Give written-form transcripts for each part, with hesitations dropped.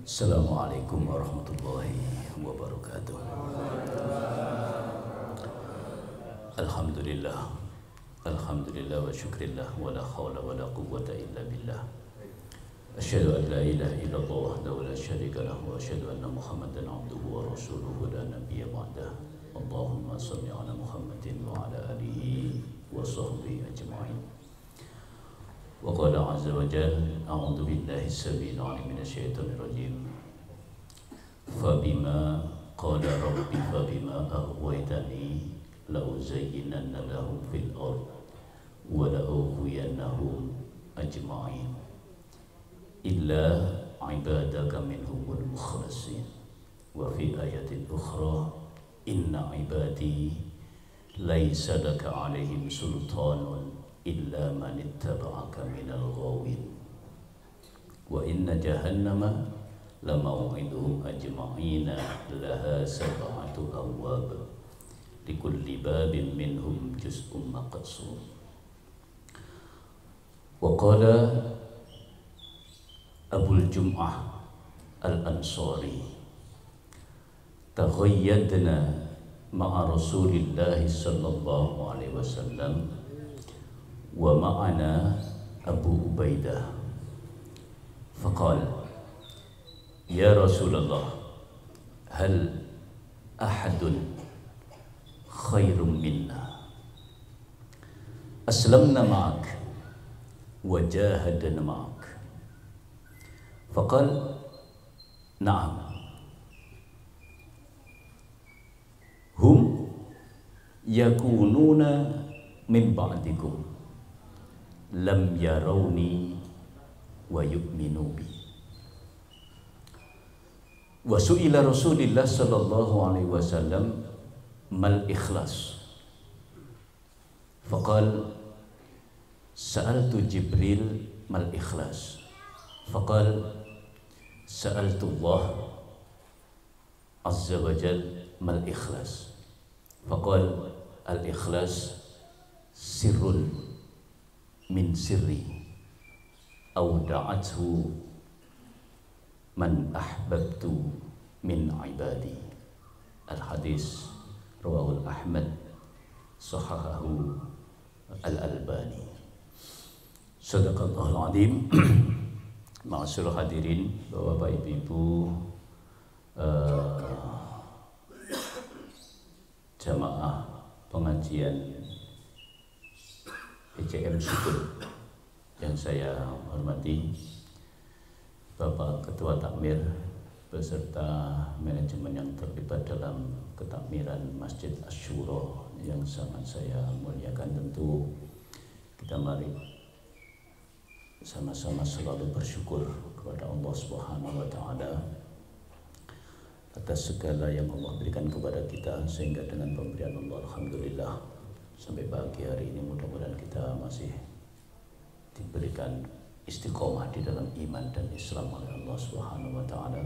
Assalamualaikum warahmatullahi wabarakatuh. Alhamdulillah, alhamdulillah wa syukrillah, wa la hawla wa la quwwata illa billah. Asyhadu an la ilaha illallah wahdahu la syarika lah, wa asyhadu anna Muhammadan abduhu wa rasuluhu la nabiyya ba'dah. Allahumma shalli ala Muhammadin wa ala alihi wa sahbihi ajma'in. Wa qala azza wa jalla, a'udzu billahi as-sami'il 'alim minasy syaithanir rajim. Fa bima qala rabbi fa bima aghwaytani la uzayyinanna lahum fil ard wa la ughwiyannahum ajma'in illa ibadaka minhumul mukhlasin. Wa fi ayatin ukhra, inna ibadi laysa laka 'alaihim sultanun illa man ittaba'aka minal ghawin wa inna jahannama lamaw'iduhum ajma'ina laha sab'atu abwab likulli babin minhum juz'un maqsum. Wa qala Abul Jum'ah Al-Ansari, taghayyadna ma'a Rasulillahi sallallahu alaihi wasallam wa ma'ana Abu Ubaidah, faqala ya Rasulullah, hal ahadun khairum minna aslamna ma'ak wa jahadna ma'ak? Faqala na'am, hum yakununa min ba'dikum lam yarawni wa yu'minu bi. Wa su'ila Rasulillah sallallahu alaihi wasallam mal ikhlas, faqal sa'altu Jibril mal ikhlas, faqal sa'altu Allah azza wa jal mal ikhlas, faqal al ikhlas sirrun min sirri awda'athu man ahbabtu min ibadi. Al-hadis rawahul Ahmad, sahahahu Al-Albani. Sadaqallahul azim. Ma'asyiral hadirin, Bapak Ibu, jamaah pengajian PCM Syukur yang saya hormati, Bapak Ketua Takmir beserta manajemen yang terlibat dalam ketakmiran Masjid Asy-Syura yang sangat saya muliakan. Tentu kita mari sama-sama selalu bersyukur kepada Allah Subhanahu wa taala atas segala yang Allah berikan kepada kita, sehingga dengan pemberian Allah alhamdulillah sampai pagi hari ini mudah-mudahan kita masih diberikan istiqomah di dalam iman dan Islam oleh Allah Subhanahu wa taala.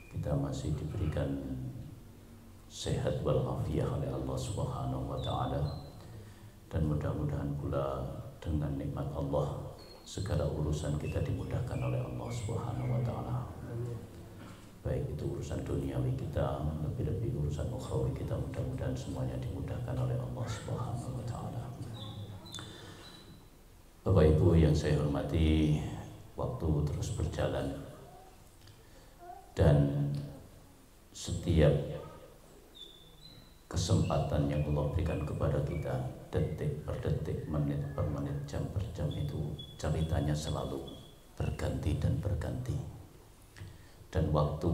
Kita masih diberikan sehat walafiat oleh Allah Subhanahu wa taala, dan mudah-mudahan pula dengan nikmat Allah segala urusan kita dimudahkan oleh Allah Subhanahu wa taala. Baik itu urusan duniawi kita, lebih-lebih urusan ukhrawi kita, mudah-mudahan semuanya dimudahkan oleh Allah Subhanahu wa taala. Bapak Ibu yang saya hormati, waktu terus berjalan dan setiap kesempatan yang Allah berikan kepada kita, detik per detik, menit per menit, jam per jam, itu ceritanya selalu berganti dan berganti. Dan waktu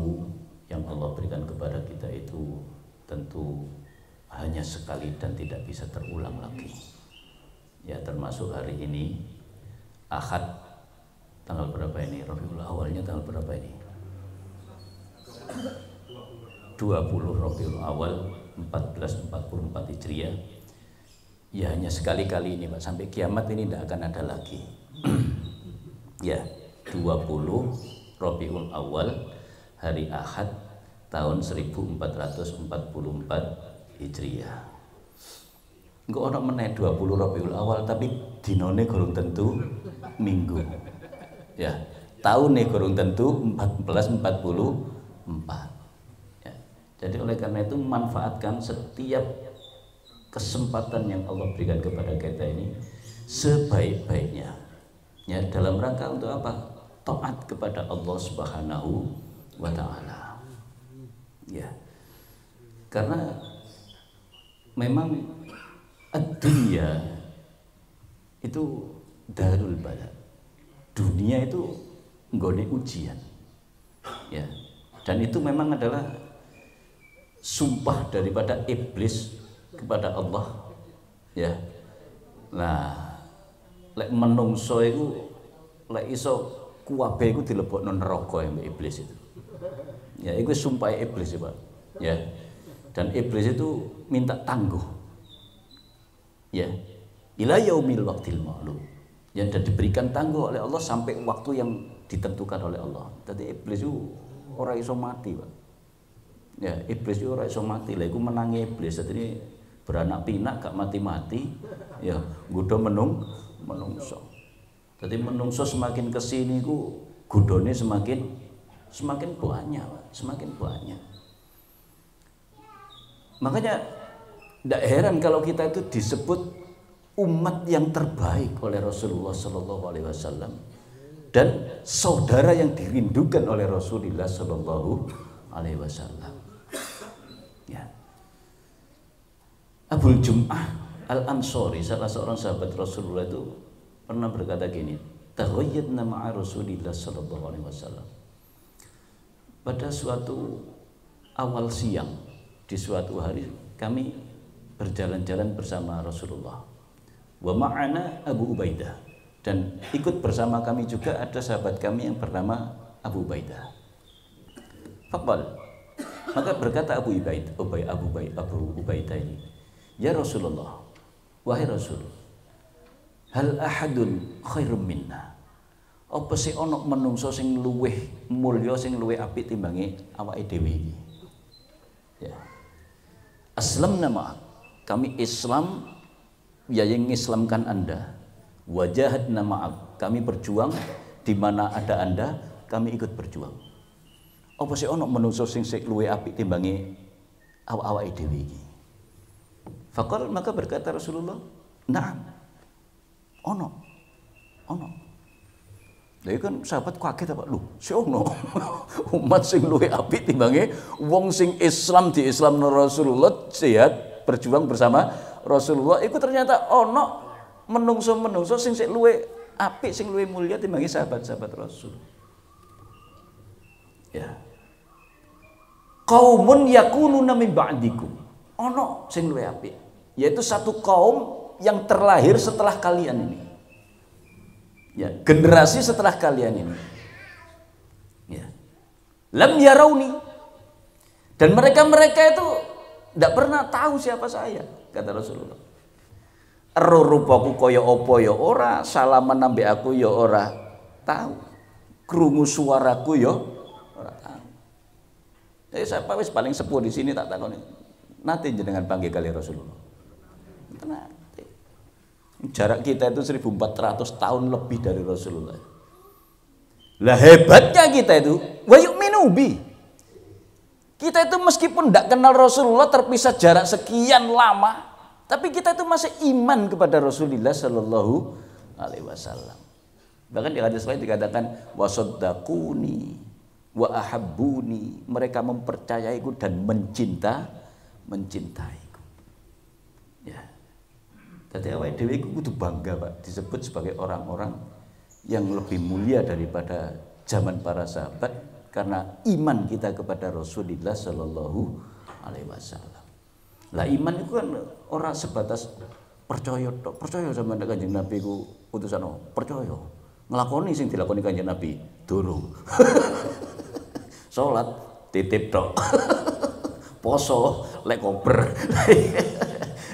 yang Allah berikan kepada kita itu tentu hanya sekali dan tidak bisa terulang lagi. Ya, termasuk hari ini Ahad, tanggal berapa ini? Rabiul Awalnya tanggal berapa ini? 20 Rabiul Awal 1444 Hijriah. Ya, hanya sekali-kali ini Pak, sampai kiamat ini tidak akan ada lagi. Ya, 20 Rabiul Awal hari Ahad tahun 1444 Hijriah. Engko ana meneh 20 Rabiul Awal tapi dinane gurung tentu minggu. Ya, tahun nih kurang tentu 1444. Ya. Jadi oleh karena itu manfaatkan setiap kesempatan yang Allah berikan kepada kita ini sebaik-baiknya. Ya, dalam rangka untuk apa? Taat kepada Allah Subhanahu wa taala. Ya. Karena memang dunia itu darul bala. Dunia itu nggone ujian. Ya. Dan itu memang adalah sumpah daripada iblis kepada Allah. Ya. Nah, lek menungso iku lek iso kuwabe iku dilebokno neraka mbek iblis itu. Ya, itu sumpah iblis ya, Pak. Ya. Dan iblis itu minta tangguh. Ya. Ila yaumil waqtil ma'lum. Yang sudah diberikan tangguh oleh Allah sampai waktu yang ditentukan oleh Allah. Jadi iblis itu ora iso mati, Pak. Ya, iblis itu ora iso mati. Lah iku menangi iblis. Jadi beranak pinak gak mati-mati. Ya, nggodha menungso. Jadi menungso semakin kesini ku godhone semakin banyak, Pak. Semakin banyak. Makanya tidak heran kalau kita itu disebut umat yang terbaik oleh Rasulullah Sallallahu Alaihi Wasallam dan saudara yang dirindukan oleh Rasulullah Sallallahu Alaihi Wasallam. Ya. Abul Jum'ah Al-Ansari, salah seorang sahabat Rasulullah itu pernah berkata gini, taghayyadna ma'a Rasulillah Sallallahu Alaihi Wasallam. Pada suatu awal siang di suatu hari kami berjalan-jalan bersama Rasulullah. Wa ma'ana Abu Ubaidah, dan ikut bersama kami juga ada sahabat kami yang bernama Abu Ubaidah. Faqal, maka berkata Abu Ubaidah ini, ya Rasulullah, wahai Rasul, hal ahadun khairum minna, apa sih ono menungso sing luweh mulya, sing luweh apik timbange awake dhewe iki? Ya. Aslamna ma'ak, kami Islam ya yang mengislamkan Anda. Wajahadna ma'ak, kami berjuang di mana ada Anda, kami ikut berjuang. Apa sih ono menungso sing luwih apik timbangi awak-awake dhewe iki? Faqal, maka berkata Rasulullah, "Na'am." Ono. Lha kan sahabat kaget apa? Lho, si ono umat sing luwih apik timbangi wong sing Islam di Islamno Rasulullah, sehat berjuang bersama Rasulullah. Itu ternyata ono menungso sing luwih apik, sing luwih mulia timbangi sahabat-sahabat Rasul. Ya. Qaumun yakununa min ba'dikum. Ono sing luwih apik, yaitu satu kaum yang terlahir setelah kalian ini. Ya, generasi setelah kalian ini. Ya. Lam yarauni. Dan mereka itu tidak pernah tahu siapa saya, kata Rasulullah. Ero rupaku kaya apa ya ora, salaman ambek aku ya ora tahu. Krungu suaraku ya ora tahu. Jadi siapa wis paling sepuh di sini tak takoni. Nanti jenengan panggil kali Rasulullah. Nanti. Jarak kita itu 1400 tahun lebih dari Rasulullah. Lah hebatnya kita itu, wa yu'minu bi. Kita itu meskipun tidak kenal Rasulullah, terpisah jarak sekian lama, tapi kita itu masih iman kepada Rasulullah Sallallahu Alaihi Wasallam. Bahkan di hadis lain dikatakan wasaddaquni wa ahabbuni, mereka mempercayaiku dan mencintaiku. Ya. Jadi awake dhewe iku kudu bangga, Pak, disebut sebagai orang-orang yang lebih mulia daripada zaman para sahabat karena iman kita kepada Rasulullah Sallallahu Alaihi Wasallam. Lah iman itu kan orang sebatas percaya sama Kanjeng Nabi ku utusan percaya. Nglakoni sing dilakoni Kanjeng Nabi durung. Salat titip tok. Poso lek koper.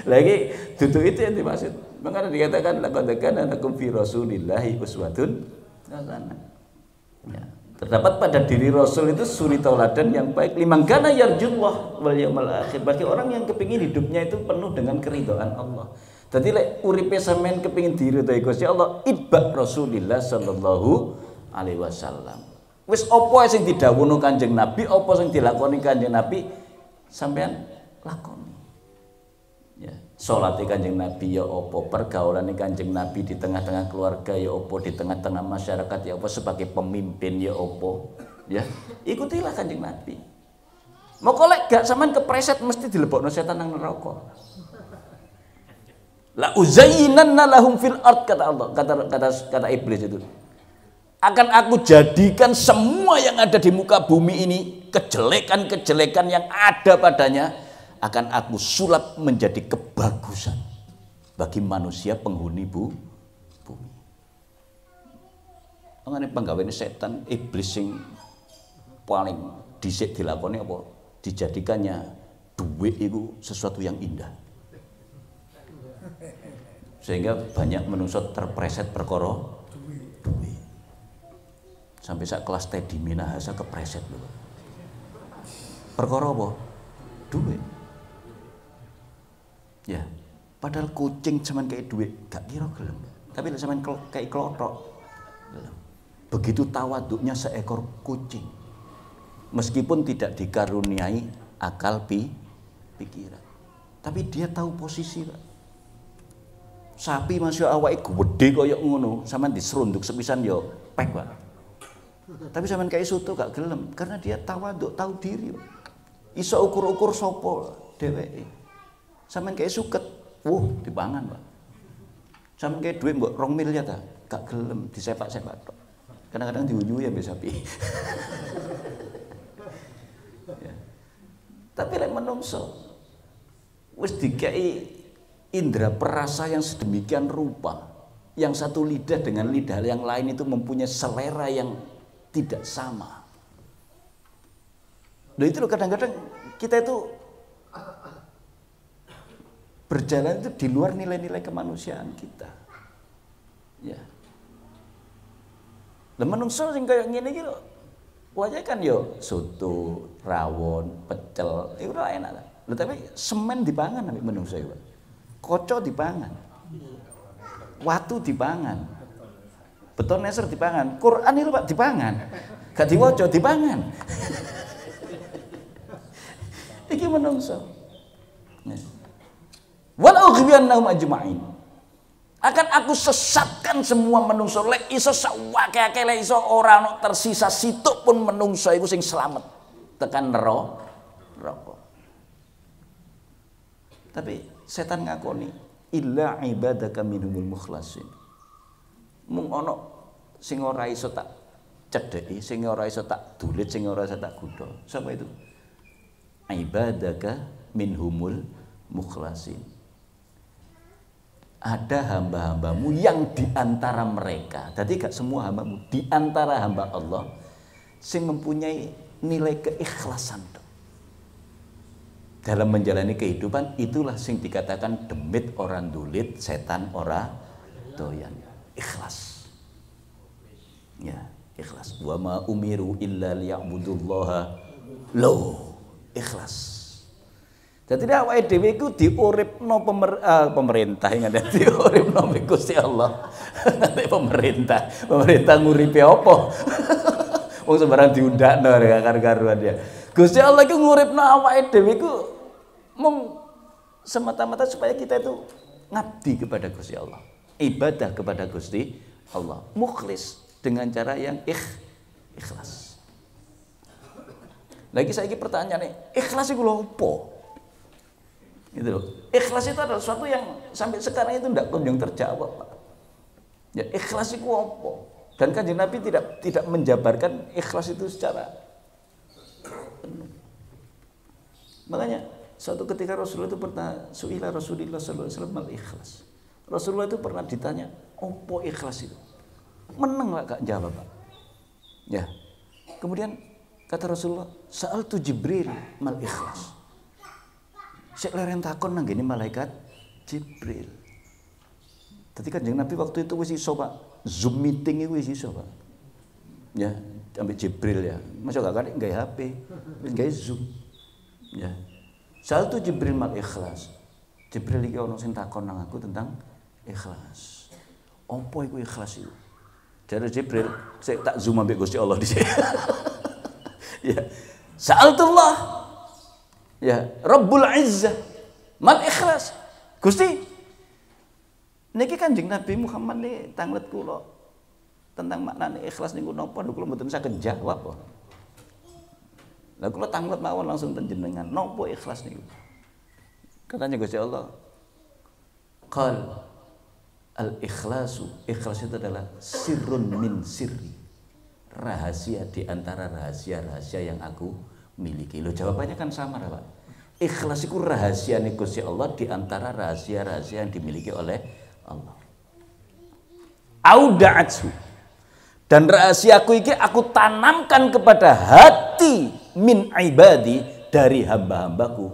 Lagi dudu itu yang dimaksud. Makanya dikatakan laqad kana lakum fi Rasulillahi uswatun hasanah. Ya. Terdapat pada diri Rasul itu suri tauladan yang baik. Liman kana yarjullah wal yaumil akhir. Bagi orang yang kepingin hidupnya itu penuh dengan keridhaan Allah. Jadi lek uripe sampean kepingin diridhoi Gusti Allah, itba Rasulillah sallallahu alaihi wasallam. Wis apa sing didhawuhno Kanjeng Nabi, apa sing dilakoni Kanjeng Nabi sampean lakoni. Ya, salate Kanjeng Nabi ya apa, pergaulane Kanjeng Nabi di tengah-tengah keluarga ya apa, di tengah-tengah masyarakat ya apa, sebagai pemimpin ya apa. Ya, ikutilah Kanjeng Nabi. Mau kolek gak sampean kepreset mesti dilebokno setan nang neraka. La uzayyinanna lahum fil ard, kata Allah, kata iblis itu. Akan aku jadikan semua yang ada di muka bumi ini, kejelekan-kejelekan yang ada padanya, akan aku sulap menjadi kebagusan bagi manusia penghuni bumi. Mangane penggaweane setan iblis sing paling dhisik dilakoni apa? Dijadikannya duit itu sesuatu yang indah. Sehingga banyak manusia terpreset perkara duit. Sampai sak kelas Teddy Minahasa kepreset lho. Perkara apa? Duit. Ya, padahal kucing cuman kayak duit, gak kira gelem. Tapi lek sampean kayak klothok. Begitu tawaduknya seekor kucing. Meskipun tidak dikaruniai akal pikiran. Tapi dia tahu posisi, Pak. Sapi masya awake gede kaya ngono, sampean diserunduk sepisan yo pek, Pak. Tapi sampean kayak soto gak gelem karena dia tawaduk, tahu diri, Pak. Iso ukur-ukur sapa dheweke. Sampean kayak suket, dipangan, Pak. Sampean kayak duit mbok 2 miliar ta, gak gelem disepak-sepak tok. Kadang-kadang diunyu ya mbek sapi. Ya. Tapi lek menungso wis dikai indera perasa yang sedemikian rupa, yang satu lidah dengan lidah yang lain itu mempunyai selera yang tidak sama. Nah itu loh, kadang-kadang kita itu berjalan itu di luar nilai-nilai kemanusiaan kita. Ya. Lah menungso sing kaya ngene iki lho, wajah kan yo soto, rawon, pecel, itu ora enak. Lho tapi semen dipangan ambek menungso iki, Pak. Koco dipangan. Watu dipangan. Beton neser dipangan. Quran itu Pak dipangan. Gak diwaca dipangan. Iki menungso. Wal ughwiyannahum ajma'in. Akan aku sesatkan semua menungso. Lek iso sawake-ake, lek iso ora ono tersisa situk pun menungso iku sing slamet tekan neraka. Tapi setan ngakoni illa ibadaka minhumul mukhlasin. Mung ono sing ora iso tak cedheki, sing ora iso tak dulit, sing ora iso tak gudha. Sapa itu? Ibadaka minhumul mukhlasin. Ada hamba-hambamu yang diantara mereka, jadi gak semua hambamu, diantara hamba Allah sing mempunyai nilai keikhlasan dalam menjalani kehidupan. Itulah sing dikatakan demit orang dulit, setan ora doyan. Ikhlas. Ya, ikhlas. Wa ma umiru illa liya'budullaha loh, ikhlas. Jadi awake dhewe iku diuripno pemerintah, ingat ya, diuripno Gusti Allah. Nanti pemerintah nguripi apa? Wong sembarang diundakno karo-karuan dia. Gusti Allah iku nguripno awake dhewe iku mung semata-mata supaya kita itu ngabdi kepada Gusti Allah. Ibadah kepada Gusti Allah. Mukhlis dengan cara yang ikhlas. Lagi saiki pertanyaane, ikhlas iku lho apa? Gitu loh. Ikhlas itu adalah sesuatu yang sampai sekarang itu tidak kunjung terjawab, Pak. Ya, ikhlas itu apa? Dan Kanjeng Nabi tidak menjabarkan ikhlas itu secara penuh. Makanya suatu ketika Rasulullah itu pernah su'ila Rasulullah sallallahu alaihi wasallam al-ikhlas. Rasulullah itu pernah ditanya, "Apa ikhlas itu?" Meneng lah gak jawab, Pak. Ya. Kemudian kata Rasulullah, "Sa'altu Jibril mal ikhlas." Sik leren takon nang ngene malaikat Jibril. Dadi Kanjeng Nabi waktu itu wis iso, Pak. Zoom meeting itu wis iso, Pak. Ya, ambil Jibril ya. Masa gak kali nggawe HP, wis nggawe Zoom. Ya. Sal tu Jibril mal ikhlas. Jibril iki ono sing takon nang aku tentang ikhlas. Apa iku ikhlas itu? Jare Jibril, saya tak zoom ambek Gusti Allah di sini. Ya. Sa'altullah. Ya, Rabbul Izzah. Mal ikhlas. Gusti, niki Kanjeng Nabi Muhammad nih tanglet kula tentang maknane ikhlas niku napa kula mboten saged jawab. Lah kula tanglet mawon langsung ten jenengan, napa ikhlas niku? Katanya Gusti Allah, qal al-ikhlasu, ikhlas itu adalah sirrun min sirri, rahasia di antara rahasia-rahasia yang aku miliki. Lo jawabannya kan sama, Pak. Ikhlas itu rahasia nih Gusti Allah di antara rahasia-rahasia yang dimiliki oleh Allah. Auda'atsu, dan rahasiaku ini aku tanamkan kepada hati min ibadi, dari hamba-hambaku,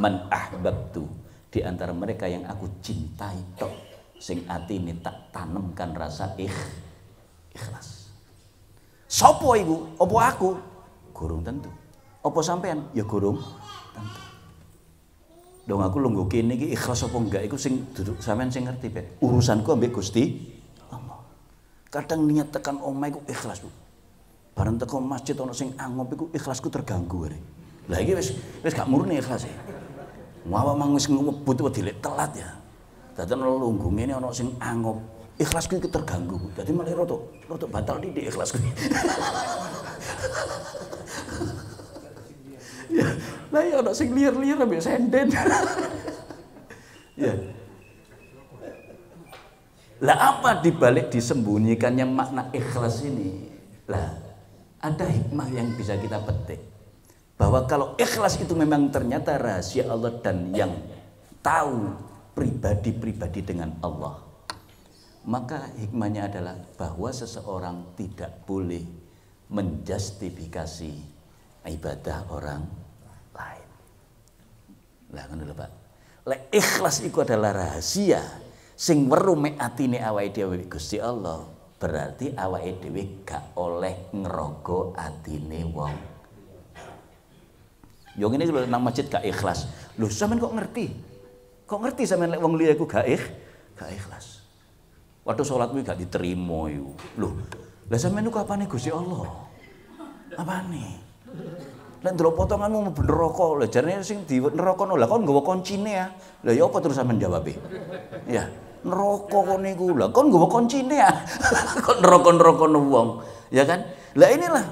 man ahbabtu, di antara mereka yang aku cintai tok, sing ati ini tak tanamkan rasa ikhlas. Sopo iku? Opo aku? Gurung tentu. Opo sampean? Ya gurung tentu. Dong aku lungguh kene iki ikhlas apa enggak iku sing duduk sampean sing ngerti, Pak. Urusanku ambek Gusti Allah. Kadang niat tekan omah iku ikhlas, Bu. Bareng teko masjid ana sing angop iku ikhlasku terganggu arek. Lah iki wis gak murni ikhlas e. Mawa mang wis ngebut dilek telat ya. Dadi ana lungguh ngene ana sing angop, ikhlasku iki terganggu. Dadi malah rada batal didik ikhlasku. Ya, lah ya ana sing liar-liar ambek senden. Ya. Lah apa dibalik disembunyikannya makna ikhlas ini? Lah, ada hikmah yang bisa kita petik. Bahwa kalau ikhlas itu memang ternyata rahasia Allah dan yang tahu pribadi-pribadi dengan Allah, maka hikmahnya adalah bahwa seseorang tidak boleh menjustifikasi ibadah orang lain. Lah ngono lho, Pak. Lek ikhlas iku adalah rahasia sing weruh mek atine awake dhewe Gusti Allah, berarti awake dhewe gak oleh ngerogo atine wong. Yo ngene lho nang masjid gak ikhlas. Lho sampean kok ngerti? Kok ngerti sampean lek wong liya iku gak ikhlas. Waktu salat kuwi gak diterima iku. Lho, lah sampean niku apane Gusti Allah? Apane? Lek ndelok potonganmu bener neraka, lha jarene sing di neraka lha kon nggawa kuncine ya. Lah ya apa terus sampean jawabe? Ya, neraka kon niku. Lah kon nggawa kuncine ya. Kok neraka-neraka wong, ya kan? Lah inilah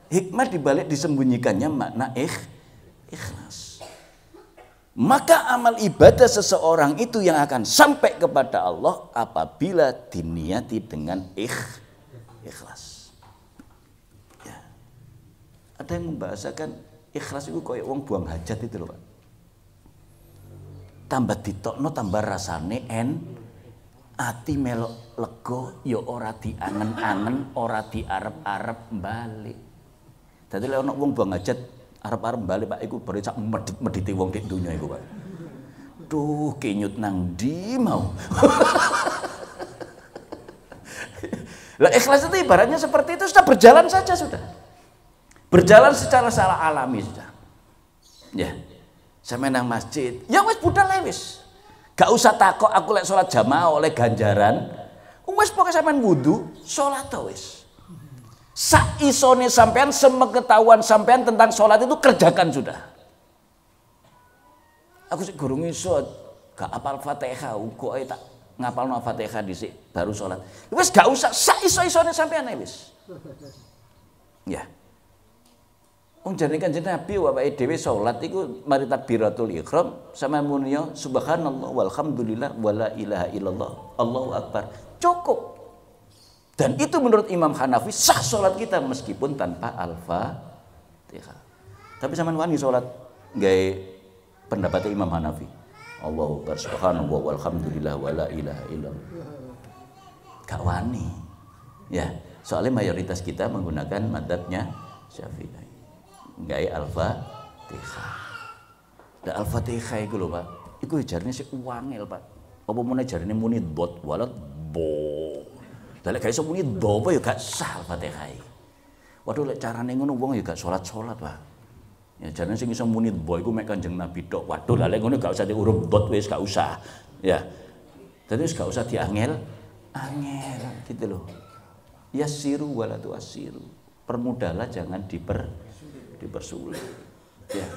hikmah dibalik disembunyikannya makna ikhlas. Maka amal ibadah seseorang itu yang akan sampai kepada Allah apabila diniati dengan ikhlas. Ada yang membahasakan ikhlas itu kayak wong buang hajat itu loh, Pak. Tambah ditokno tambah rasane ati melok lega ya ora diangen-angen, ora diarep-arep balik. Dadi lek ana wong buang hajat arep-arep balik, Pak, iku bare sak medit-medite wong nek donya iku, Pak. Duh, kenyut nang ndi mau. Lah ikhlas itu ibaratnya seperti itu, sudah berjalan saja sudah. Berjalan secara alami sudah. Ya. Sampe nang masjid, ya wis budal wis. Gak usah takok aku lek salat jamaah oleh ganjaran. Wis pokoke sampean wudu, salat wis. Sak isone sampean, semengetahuan sampean tentang salat itu kerjakan sudah. Aku sik gurung iso gak apal Fatihah, kok tak ngapalno Fatihah dhisik baru salat. Wis gak usah sak iso-isone sampean wis. Ya. Wong jarene Kanjeng Nabi awake dhewe salat iku mari takbiratul ihram sama muni subhanallah walhamdulillah wala ilaha illallah Allahu akbar. Cukup. Dan itu menurut Imam Hanafi sah salat kita meskipun tanpa al-Fatihah. Tapi sampean wani salat gawe pendapat Imam Hanafi. Allahu akbar subhanallah walhamdulillah wala ilaha illallah. Gak wani. Ya, soalnya mayoritas kita menggunakan madzhabnya Syafi'i. Gawe al-Fatihah. Lah al-Fatihah iku lho, Pak. Iku jarine sik wangel, Pak. Apa meneh jarine muni dot walat bo. Lah lek gak iso muni do apa ya gak sah al-Fatihah. Waduh lek carane ngono wong ya gak salat-salat, Pak. Ya jarine sing iso muni bo iku mek Kanjeng Nabi tok. Waduh lah lek ngono gak usah diurut dot wis gak usah. Ya. Dadi wis gak usah diangel gitu loh. Yassiru wala tu'assiru. Permudahlah jangan dipersulit. Ya.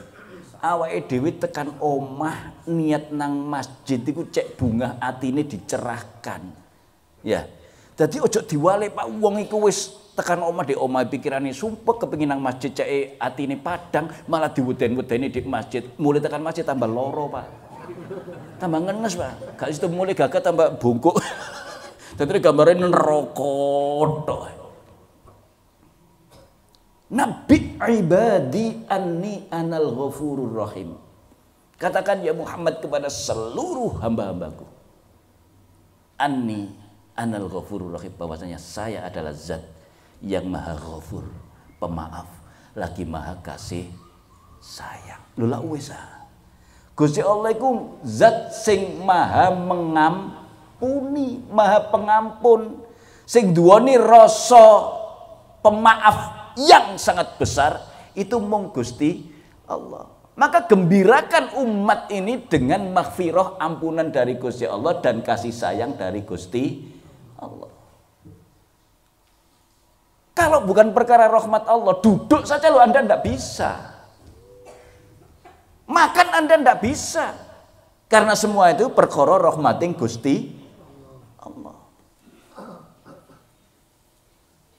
Awake dhewe tekan omah niat nang masjid iku cek bungah atine dicerahkan. Ya. Dadi ojo diwale Pak wong iku wis tekan omah di omah pikirane sumpek kepengin nang masjid cek atine padang malah diweden-wedeni di masjid. Mulai tekan masjid tambah loro, Pak. Tambah ngenes, Pak. Gak situ mulai gagah tambah bungkuk. Dadi gambare neraka tok. Nabi ibadi anni anal ghafurur rahim. Katakan ya Muhammad kepada seluruh hamba-hambaku. Anni anal ghafurur rahim, bahwasanya saya adalah zat yang maha ghafur, pemaaf, lagi maha kasih sayang. Lula wis Gusti Allah iku zat sing maha mengampuni, maha pengampun, sing duweni rasa pemaaf yang sangat besar, itu mung Gusti Allah. Maka gembirakan umat ini dengan maghfirah, ampunan dari Gusti Allah dan kasih sayang dari Gusti Allah. Kalau bukan perkara rahmat Allah, duduk saja lo Anda tidak bisa. Makan Anda tidak bisa. Karena semua itu perkara rahmating Gusti Allah.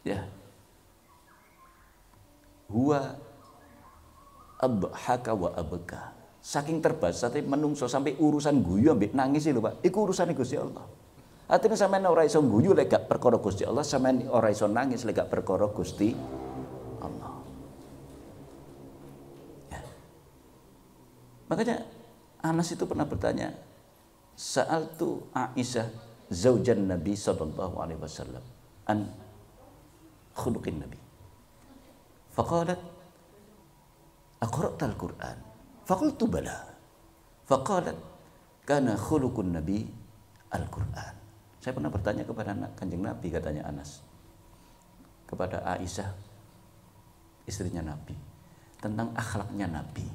Ya. Huwa abhaka wa abka. Saking terbasate menungso sampai urusan guyu ambek nangis lho Pak. Iku urusane Gusti Allah. Artinya sampean ora iso guyu lek gak perkara Gusti Allah, sampean ora iso nangis lek gak perkara Gusti Allah. Ya. Makanya Anas itu pernah bertanya, sa'altu Aisyah zaujan Nabi sallallahu alaihi wasallam an khuluqin Nabi. Faqalat aqra'tal Qur'an. Faqultu bala. Faqalat kana khuluqun Nabi Al-Qur'an. Saya pernah bertanya kepada Kanjeng Nabi, katanya Anas, kepada Aisyah istrinya Nabi, tentang akhlaknya Nabi.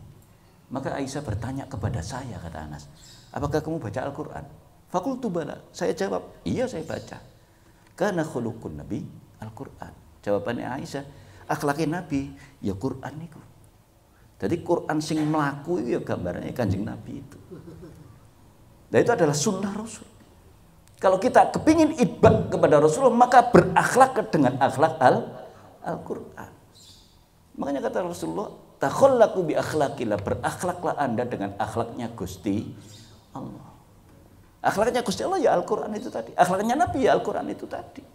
Maka Aisyah bertanya kepada saya, kata Anas, apakah kamu baca Al-Qur'an? Faqultu bala. Saya jawab, iya saya baca. Kana khuluqun Nabi Al-Qur'an. Jawabannya Aisyah, akhlaknya Nabi ya Quran itu. Jadi Quran sing melaku itu ya gambarnya Kanjeng Nabi itu. Dan itu adalah sunnah Rasul. Kalau kita kepingin ibad kepada Rasulullah, maka berakhlak dengan akhlak Al-Quran. Makanya kata Rasulullah, takhallaqu bi akhlaqillah, berakhlaklah Anda dengan akhlaknya Gusti Allah. Akhlaknya Gusti Allah ya Al-Quran itu tadi. Akhlaknya Nabi ya Al-Quran itu tadi.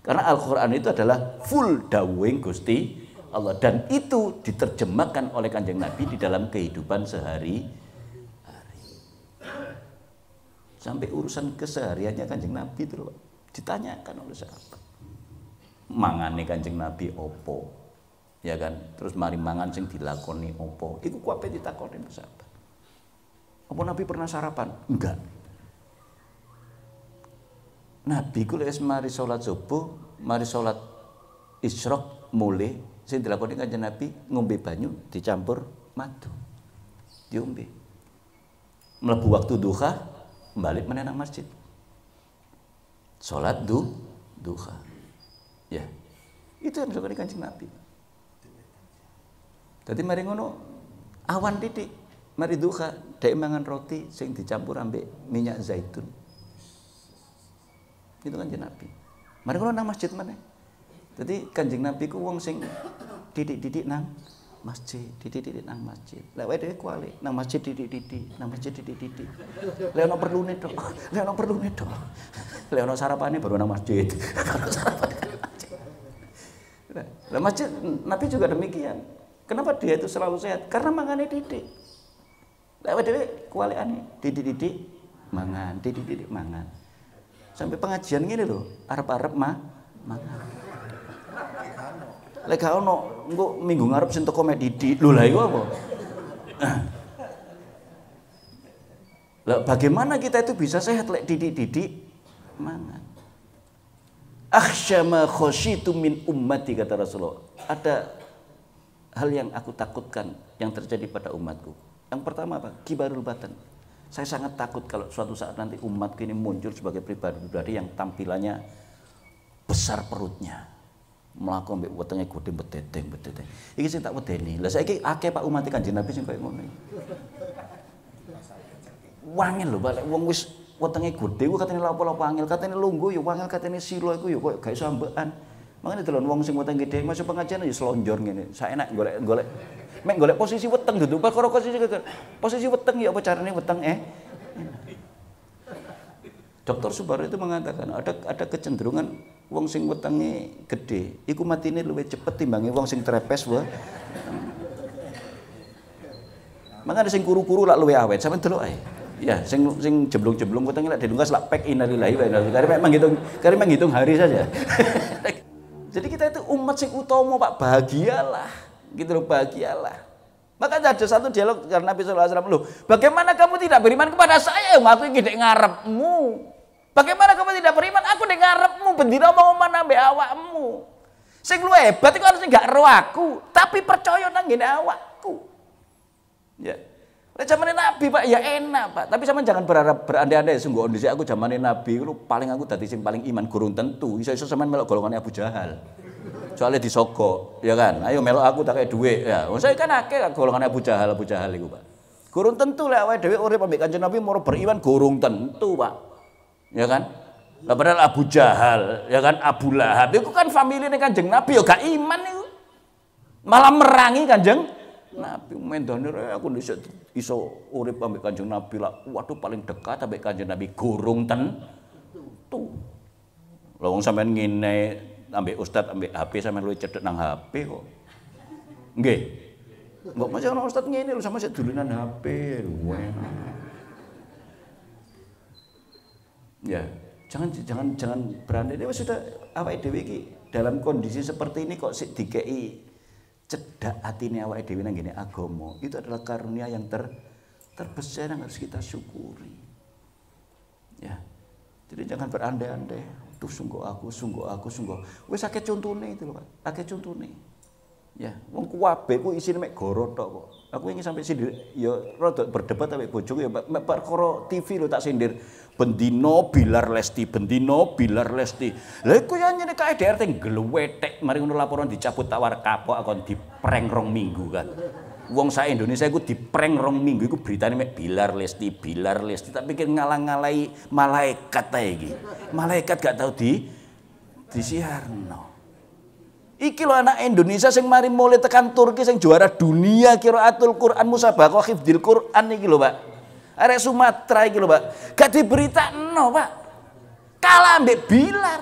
Karena Al-Quran itu adalah full dawuhing Gusti Allah, dan itu diterjemahkan oleh Kanjeng Nabi di dalam kehidupan sehari-hari. Sampai urusan kesehariannya Kanjeng Nabi itu loh, ditanyakan oleh sahabat. Mangane Kanjeng Nabi opo? Ya kan? Terus mari mangan sing dilakoni opo? Iku kuwape ditakoni sahabat. Apa Nabi pernah sarapan? Enggak. Nabi ku lek mari salat subuh, mari salat isyraq mulai sing dilakoni Kanjeng Nabi ngombe banyu dicampur madu. Diombe. Mlebu waktu duha, balik menenang masjid. Salat duha. Ya. Itu yang disebut Kanjeng Nabi. Dadi mari ngono awan titik, mari duha, dhek mangan roti sing dicampur ambek minyak zaitun. Itu Kanjeng Nabi. Mari ngono nang masjid meneh. Jadi Kanjeng Nabi ku wong sing didik-didik nang masjid, didik-didik nang masjid. Lek wae dhewe kuali nang masjid didik-didik, nang masjid didik-didik. Lek ono perlune tok, lek ono perlune tok. Lek ono sarapane baru nang masjid. Kalau sarapane nang masjid. Lah masjid Nabi juga demikian. Kenapa dia itu selalu sehat? Karena mangane didik. Lek wae dhewe kualiane didik-didik mangan, didik-didik mangan. Sampai pengajian gini loh, arep-arep mangan. Lek gak ono engko minggu ngarep sing teko mek didik. Lho lha iku apa? Lah bagaimana kita itu bisa sehat lek didik-didik mangan? Akhsya ma khasyitu min ummati, kata Rasulullah. Ada hal yang aku takutkan yang terjadi pada umatku. Yang pertama apa? Kibarul batan. Saya sangat takut kalau suatu saat nanti umatku ini muncul sebagai pribadi-pribadi yang tampilannya besar perutnya. Mlaku mbek wetenge godhe betedeng. Iki sing tak wedeni. Lah saiki akeh Pak umat Kanjeng Nabi sing koyo ngono. Wangil lho balik wong wis wetenge godhe ku katene lapo-lapo angel, katene lungguh ya wangil, katene sila iku ya koyo gak iso ambekan. Makane delon wong sing wetenge gedhe masuk pengajian ya slonjor ngene. Saenak golek-golek mek golek posisi weteng dudu perkara posisi weteng ya apa carane weteng Dr. Subarno itu mengatakan ada kecenderungan wong sing wetenge gede iku matine luwih cepet timbange wong sing trepes wae. Makane sing kuru-kuru lak luwih awet, sampeyan delok ae. Ya, sing jeblong-jeblong wetenge lak dilungkas lak pek innalillahi wa inna ilaihi raji'un. Kare menghitung hari saja. Jadi kita itu umat sing utama Pak, bahagialah. Gitu loh, bahagialah. Maka ada satu dialog karena Nabi sallallahu alaihi wasallam, "Loh, bagaimana kamu tidak beriman kepada saya? Aku iki ndek ngarepmu. Bagaimana kamu tidak beriman? Aku ndek ngarepmu, bendina omongan ambek awakmu. Sing luwih hebat iku harus gak ero aku, tapi percaya nang ngene awakku." Ya. Lek zamane Nabi Pak ya enak Pak, tapi sampean jangan berharap berandai-andai sungguh ndhisik aku zamane Nabi iku paling aku dadi sing paling iman gurung tentu. Iso-iso sampean melok golongane Abu Jahal. Soalnya disogok, ya kan? Ayo melok aku tak kayak duit, ya. Saya kan akeh golongan Abu Jahal itu Pak. Gurung tentu lah, awake dhewe urip ambek Kanjeng Nabi mau beriman gurung tentu Pak, ya kan? Lah padahal Abu Jahal, ya kan? Abu Lahab, itu kan familine Kanjeng Nabi, ya gak iman itu, malah merangi Kanjeng Nabi. Mendone aku iso urip ambek Kanjeng Nabi lah, waduh paling dekat ambek Kanjeng Nabi gurung tentu. Lah wong sampean ngene ambek ustad ambek HP sampean luwih cedhek nang HP kok. Nggih. Mbok macam ana ustad ngene lho sama sik dolanan HP. Ya, jangan berandai wis sudah awake dhewe iki dalam kondisi seperti ini kok sik dikeki cedhak atine awake dhewe nang ngene agama. Itu adalah karunia yang terbesar yang harus kita syukuri. Ya. Jadi jangan berandai-andai. Tuh sungguh aku. Wis akeh contone itu lho Pak. Akeh contone. Ya, wong kuwabe ku isine mek goro tok kok. Aku ingin sampai sindir ya rada berdebat ambek bojoku ya mek perkara TV lho tak sindir. Bendino Bilar Lesti. Lah iku ya nyene KDRT ngluwetek mari ngono laporan dicabut tawar kapok akon diprank 2 minggu kan. Wong sak Indonesia iku diprank 2 minggu iku beritane mek Bilar Lesti. Tak pikir ngalang-ngalai malaikat ae iki. Malaikat gak tau disiarno. Iki lho anak Indonesia sing mari mulai tekan Turki sing juara dunia qiraatul Quran musabaqah hifdzil Quran iki lho Pak. Arek Sumatera iki lho Pak. Gak diberitakno Pak. Kalah ambek Bilar.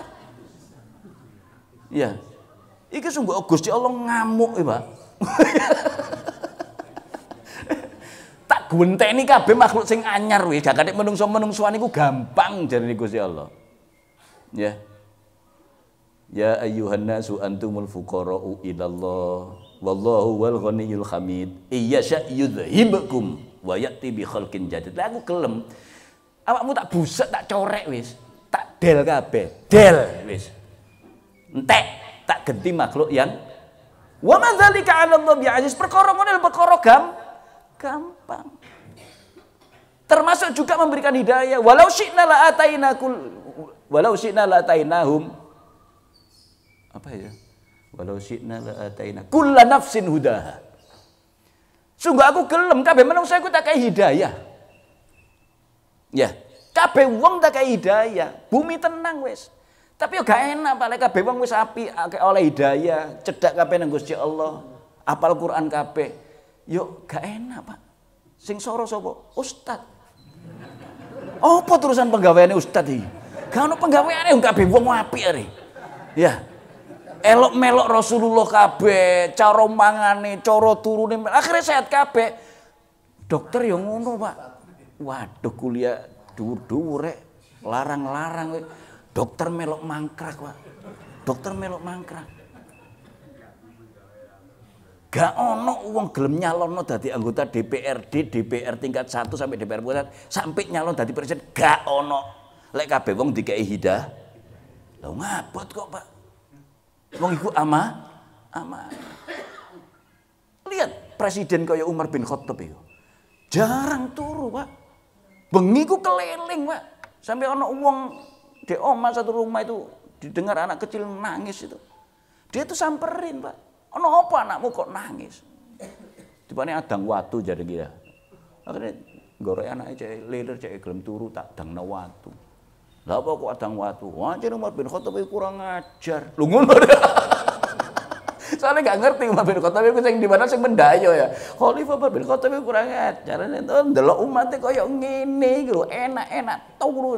Ya. Iki sungguh Gusti Allah ngamuk ya Pak. Tak gwenteni kabeh makhluk sing anyar wis gak katik menungso-menungsoan iku gampang jarine Gusti Allah. Ya. Ya ayyuhan nasu antumul fuqara'u ilallah wallahu wal ghaniyyul hamid. Iyasya yudhibkum wa ya'ti bi khalqin jadid. Lah aku gelem. Awakmu tak buset, tak corek wis. Tak del kabeh. Del wis. Entek tak genti makhluk yang wa madzalika 'ala Allah bi'aziz. Perkara ngene perkara gampang. Termasuk juga memberikan hidayah. Walau syi'na la atainahum apa ya? Walau syi'na la ataina kullu nafsin hudaha. Sungguh aku gelem kabeh menungso iku tak kei hidayah. Ya, kabeh wong tak kei hidayah. Bumi tenang wis. Tapi yo gak enak Pak lek kabeh wong wis apik oleh hidayah, cedhak kabeh nang Gusti Allah, apal Quran kabeh. Yo gak enak Pak. Sing soro sapa? Ustad. Apa terusan penggaweane ustad iki? Gak ono penggaweane kabeh wong apik are. Ya. Elok melok Rasulullah kabeh, cara mangane, cara turune, akhirnya sehat kabeh. Dokter yang ngono, Pak. Waduh kuliah dhuwur-dhuwur rek, larang-larang. Dokter melok mangkrak, Pak. Dokter melok mangkrak. Gak ono wong gelem nyalonno dadi anggota DPRD, DPR tingkat 1 sampai DPR pusat, sampai nyalon dadi presiden gak ono. Lek kabeh wong dikei hidayah. Lah ngabot kok, Pak. Wong iku ama. Lihat presiden kaya Umar bin Khattab itu. Jarang turu, Pak. Bengi ku keliling, Pak. Sampai ana wong di omah satu rumah itu didengar anak kecil nangis itu. Dia tuh samperin, Pak. Ono apa anakmu kok nangis? Dipane adang watu jadi dia. Akhirnya gorek anake cek leler cek gelem turu tak dangna watu. Lah apa kok adang watu? Wah, jeneng Umar bin Khattab kurang ajar. Lu ngono. Soalnya gak ngerti Umar bin Khattab itu sing di mana sing mendayo ya. Khalifah Umar bin Khattab itu kurang ajar. Ndelok umate koyo ngene iki lho, enak-enak turu.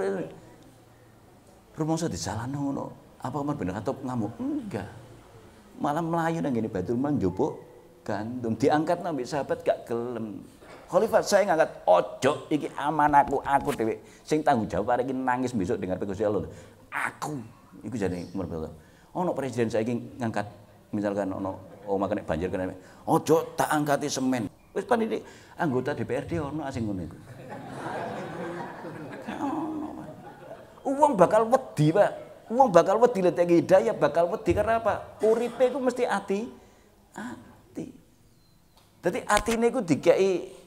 Rumangsa disalahno ngono. Apa Umar bin Khattab ngamuk? Enggak. Malah melayu nang ngene Baitul Mal njupuk gandum diangkat nang sahabat gak gelem. Khalifah saya ngangkat ojo iki amanahku aku dhewe sing tanggung jawab arek iki nangis besok dengan Gusti Allah. Aku iku jane Umar bin Khattab. Ono presiden saiki ngangkat misalkan ono omah kena banjir kena ojo tak angkati semen. Wis pan iki anggota DPRD ono sing ngono iku. Uang bakal wedi, Pak. Uang bakal wedi lek hidayah bakal wedi karena apa? Uripe iku mesti ati. Dadi atine iku dikai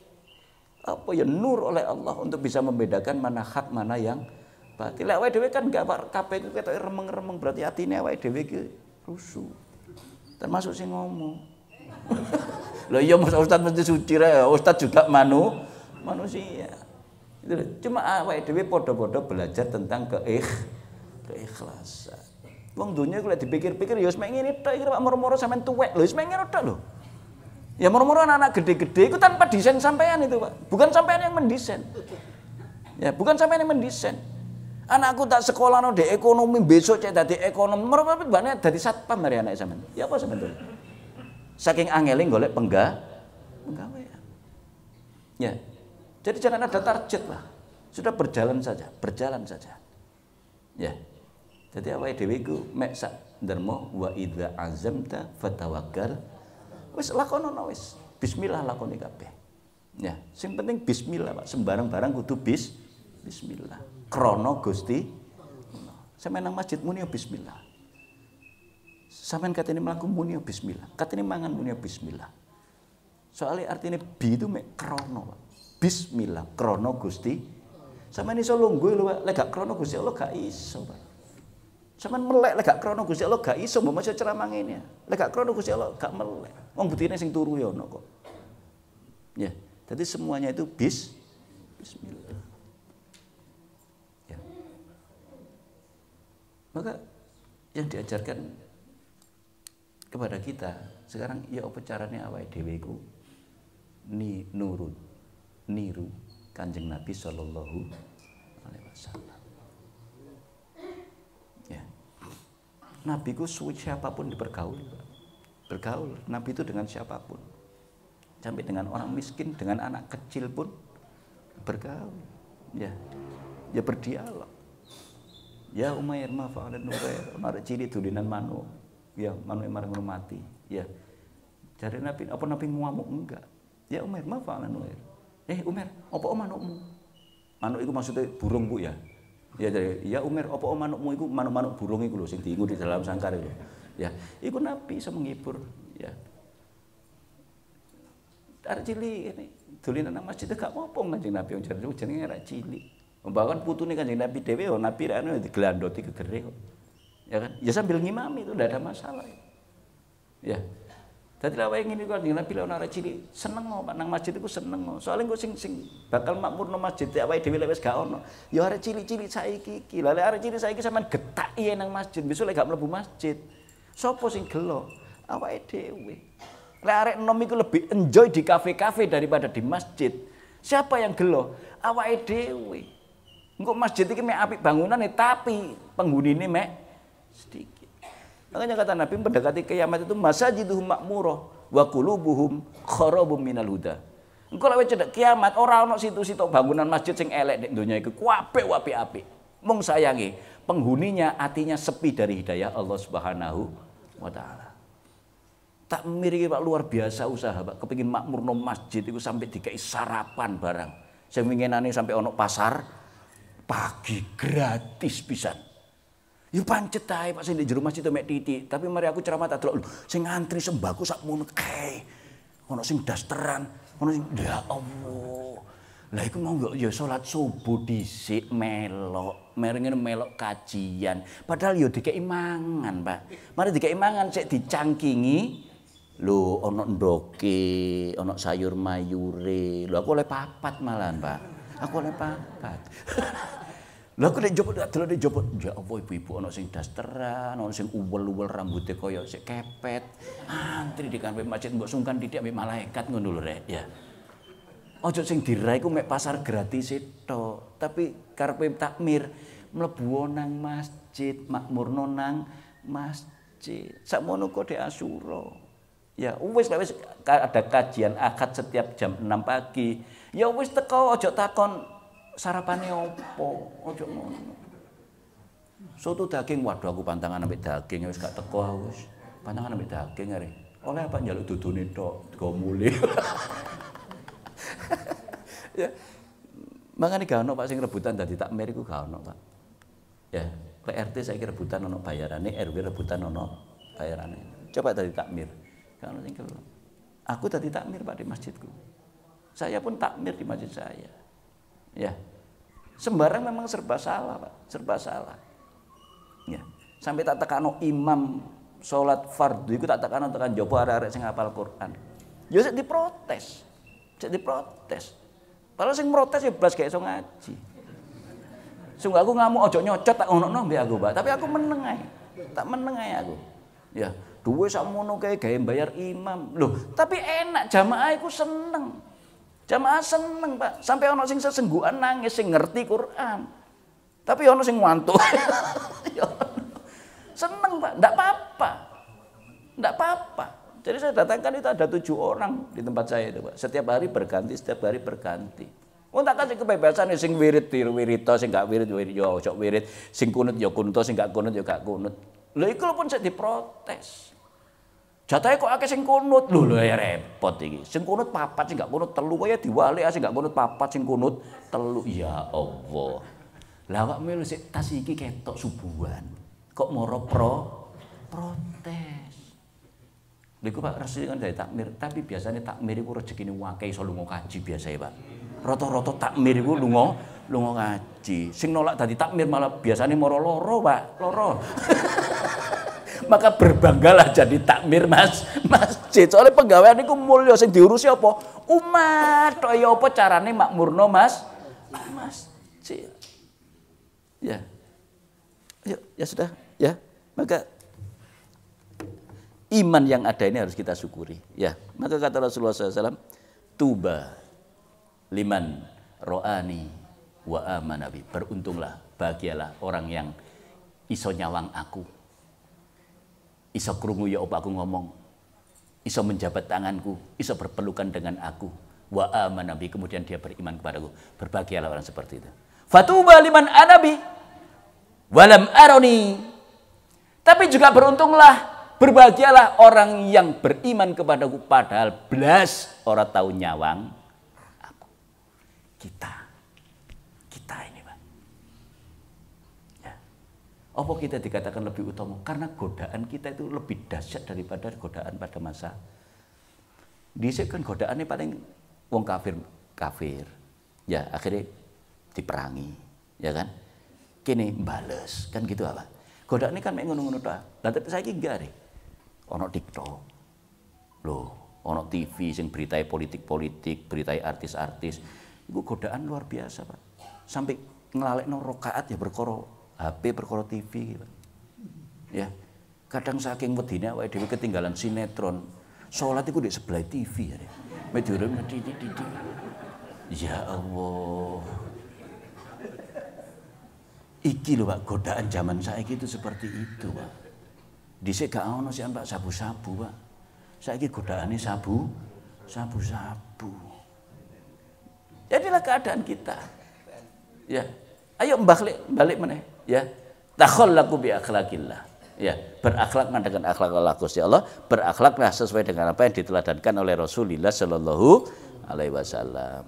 apa ya nur oleh Allah untuk bisa membedakan mana hak mana yang batil. Lek awake dhewe kan gak kabeh iku ketoke remeng-remeng berarti atine awake dhewe iki rusuh. Termasuk sing ngomong. Lah iya Mas Ustaz mesti suci ra, Ustaz juga manusia. Itu cuma awake dhewe padha-padha belajar tentang keikhlasan. Wong donya iku lek dipikir-pikir ya wis mek ngene tok iki Pak moro-moro sampean tuwek lho, wis mek ngene tok lho. Ya moro-moro anak gede-gede itu tanpa desain sampean itu, Pak. Bukan sampean yang mendesain. Ya, bukan sampean yang mendesain. Anakku tak sekolah no de ekonomi besok cek dadi ekonom. Moro-moro bane dadi satpam mari anak sampean. Ya apa sampean? Saking angele golek penggawean. Ya. Jadi jangan ada target lah. Sudah berjalan saja. Ya. Jadi awake dhewe iku mek sak ndermo wa idza azamta fatawakkal. Wis lakonono wis. Bismillah lakoni kabeh. Ya, sing penting bismillah, Pak. Sembarang barang kudu bismillah. Krana Gusti. Sampeyan nang masjid muni bismillah. Sampeyan katene mlaku muni bismillah. Katene mangan muni bismillah. Soalnya artinya bi itu mek krana, Pak. Bismillah, krana Gusti. Sampeyan iso lungguh lho, Pak. Lek gak krana Gusti Allah gak iso, Pak. Sampeyan melek lek gak krana Gusti Allah gak iso mbok maca ceramah ngene. Lek gak krana Gusti Allah gak melek. Wong butine sing turu ya ono kok. Ya, jadi semuanya itu bismillah. Ya. Maka yang diajarkan kepada kita sekarang ya apa caranya awake dhewe iku niru Kanjeng Nabi sallallahu alaihi wasallam. Ya. Nabi ku siapapun dipergaul. Bergaul Nabi itu dengan siapapun. Sampai dengan orang miskin, dengan anak kecil pun bergaul. Ya. Ya berdialog. Ya Umair ma fa'alan Nubair, arek cilik dolinan manuk. Ya, manuk marang mati. Ya. Jare Nabi, apa Nabi ngamuk enggak? Ya Umair ma fa'alan Nubair. Umair, apa manukmu? Manuk iku maksudnya burung, Bu ya. Ya dari ya Umair, apa manukmu iku manuk-manuk burung iku lho sing dienggo di dalam sangkar iku. Ya, iku Nabi iso menghibur, ya. Arek cilik ini dolinan nang masjid gak apa-apa Kanjeng Nabi wong jenenge arek cilik. Bahkan putune Kanjeng Nabi dhewe Nabi ra ono digelandoti gegere kok. Ya kan? Ya sambil ngimami itu ndak ada masalah. Ya. Dadi lha wae ngene kok Nabi lek arek cilik seneng kok nang masjid iku seneng. Soale kok sing bakal makmurno masjid awake dhewe lek wis gak ono. Ya arek cilik-cilik saiki iki. Lah lek arek cilik saiki sampean getaki nang masjid, besok lek gak mlebu masjid. Sopo sing gelo? Awake dhewe. Lek arek enom iku lebih enjoy di kafe-kafe daripada di masjid. Siapa yang gelo? Awake dhewe. Engko masjid iki mek apik bangunane tapi penghunine mek sedikit. Makanya kata Nabi mendekati kiamat itu masajiduhum makmurah wa qulubuhum kharabum minal huda. Engko lek cedhek kiamat ora ana situ-situ bangunan masjid sing elek nek donya iku kabeh apik-apik. Mung sayangi penghuninya hatinya sepi dari hidayah Allah Subhanahu wa taala. Tak mirip Pak luar biasa usaha Pak kepengin makmurno masjid iku sampai dikai sarapan barang. Sing winginane sampai ono pasar pagi gratis pisan. Ya pancet ae Pak sing di jero masjid mek titik, tapi mari aku ceramah tak delok lho sing ngantri sembako sakmono kae. Ono sing dasteran, ono sing ya Allah. Lah iku mau ya salat subuh dhisik melok, merengene melok kajian. Padahal ya dikeki mangan, Pak. Mari dikeki mangan sik dicangkingi. Lho ana ndoke, ana sayur mayure. Lho aku oleh papat malahan, Pak. Aku oleh papat. Lah aku nek njupuk delok nek njupuk, ya Allah ibu-ibu ana sing dasteran, ana sing uwel-uwel rambutnya kaya sik kepet. Antri di kanwe masjid mbok sungkan didik ambek malaikat ngono lho rek, ya. Ojo sing dirai ku mek pasar gratis tok, tapi karepe takmir mlebu nang masjid, makmurno nang masjid. Sakmono kok de Asyura. Ya wis ada kajian akad setiap jam 6 pagi. Ya wis teko ojo takon sarapane opo, ojo ngono. Soto daging, waduh aku pantangan ambek daging wis gak teko wis. Pantangan ambek daging are. Oleh apa njaluk dudune tok, digo mule. Ya. Makane gak ono Pak sing rebutan dadi takmir iku gak ono, Pak. Ya, PRT saiki rebutan ono bayarane, RW rebutan ono bayarane. Coba dadi takmir. Gak ono sing gelem. Aku dadi takmir Pak di masjidku. Saya pun takmir di masjid saya. Ya, sembarang memang serba salah, Pak, serba salah. Ya, sampai tak tekano imam sholat fardu, itu tak tekano tekan jopo arek-arek sing hafal Quran. Ya sik diprotes, Padahal sing protes ya blas gak iso ngaji. Sungguh aku ngamuk ojo nyocot tak ngono mbek aku, Pak. Tapi aku meneng ae, tak meneng ae aku. Ya, duwe sakmono kae gawe bayar imam. Loh, tapi enak jamaah iku seneng. Jamaah seneng, Pak. Sampai ono sing sesenggukan nangis sing ngerti Quran. Tapi ono sing ngantuk. Seneng, Pak. Ndak apa-apa. Ndak apa-apa. Jadi saya datangkan itu ada 7 orang di tempat saya itu, Pak. Setiap hari berganti. Oh tak kasih kebebasan sing wirid wirito, sing gak wirid yo ojo wirid, sing kunut yo kunut, sing gak kunut yo gak kunut. Lha iku pun saya diprotes. Jatahe kok akeh sing kunut. Lho ya repot iki. Sing kunut 4, sing gak kunut 3, kaya diwalik sing gak kunut 4, sing kunut 3. Ya Allah. Lah awak melu sik tas iki ketok subuhan. Kok moro protes. Lha iku Pak Rasul kan dari takmir, tapi biasanya takmir iku rezekine akeh iso lunga kaji biasae, Pak. Rata-rata takmir iku lunga kaji. Sing nolak dadi takmir malah biasanya moro loro, Pak. Loro. Maka berbanggalah jadi takmir masjid. Soalnya pegawaian itu mulya sing diurusi apa? Umat. Ya apa carane makmurno masjid. Ya. Yuk, ya sudah, ya. Maka iman yang ada ini harus kita syukuri, ya. Maka kata Rasulullah SAW, tuba liman ro'ani wa amanabi. Beruntunglah, bahagialah orang yang iso nyawang aku. Iso krungu ya apa aku ngomong, iso menjabat tanganku, iso berpelukan dengan aku, wa amanabi, kemudian dia beriman kepadaku. Berbahagialah orang seperti itu. Fatuba liman anabi walam aroni. Tapi juga beruntunglah, berbahagialah orang yang beriman kepadaku padahal belas orang tahu nyawang aku. Kita ini, Pak. Apa kita dikatakan lebih utama? Karena godaan kita itu lebih dahsyat daripada godaan pada masa. Dhisik kan godaannya paling wong kafir. Ya, akhirnya diperangi, ya kan? Kini bales, kan gitu apa? Godaannya kan mek ngono-ngono tok. Lah tapi saiki enggak re. Ono TikTok. Loh, ono TV sing beritai politik-politik, beritai artis-artis. Iku godaan luar biasa, Pak. Sampai ngelalekno rakaat ya perkara HP perkara TV gitu. Ya. Kadang saking wedine awake dhewe ketinggalan sinetron. Salat iku di sebelah TV ya. Medure titik. Ya Allah. Iki lho Pak, godaan zaman saiki itu seperti itu, Pak. Dhisik gak ono sih Pak sabu-sabu, Pak. Saiki godaane sabu. Jadilah keadaan kita. Ya. Ayo balik meneh. Ya, takhallaqu bi akhlaqillah. Ya, berakhlaklah dengan akhlak Allah Gusti Allah, berakhlaklah sesuai dengan apa yang diteladankan oleh Rasulullah sallallahu alaihi wasallam.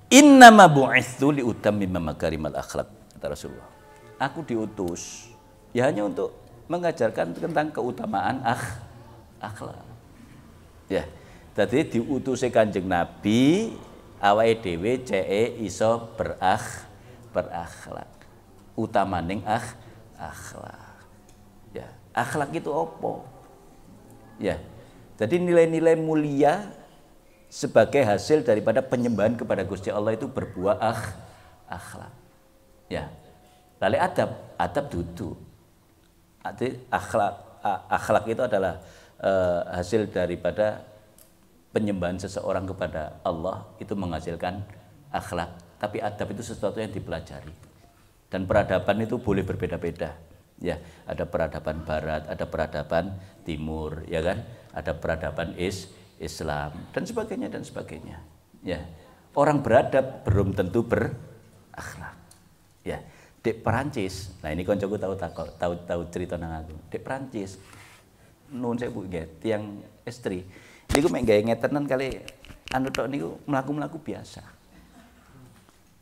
Innama bu'itsu li utammima makarimal akhlaq, kata Rasulullah. Aku diutus ya hanya untuk mengajarkan tentang keutamaan akhlak. Ya. Jadi diutusnya Kanjeng Nabi awake dhewe ceke iso berakhlak. Utamaning akhlak. Ya, akhlak itu apa? Ya. Jadi nilai-nilai mulia sebagai hasil daripada penyembahan kepada Gusti Allah itu berbuah akhlak. Ya. Lalu adab dudu. Akhlak itu adalah hasil daripada penyembahan seseorang kepada Allah itu menghasilkan akhlak. Tapi adab itu sesuatu yang dipelajari. Dan peradaban itu boleh berbeda-beda. Ya, ada peradaban barat, ada peradaban timur, ya kan? Ada peradaban Islam dan sebagainya. Ya. Orang beradab belum tentu berakhlak. Ya. Dek Perancis. Nah, ini koncoku tahu cerita nang aku. Dek Perancis. Nun sewu nggih, tiyang istri. Niku mek gawe ngetenan kali anu tok niku mlaku-mlaku biasa.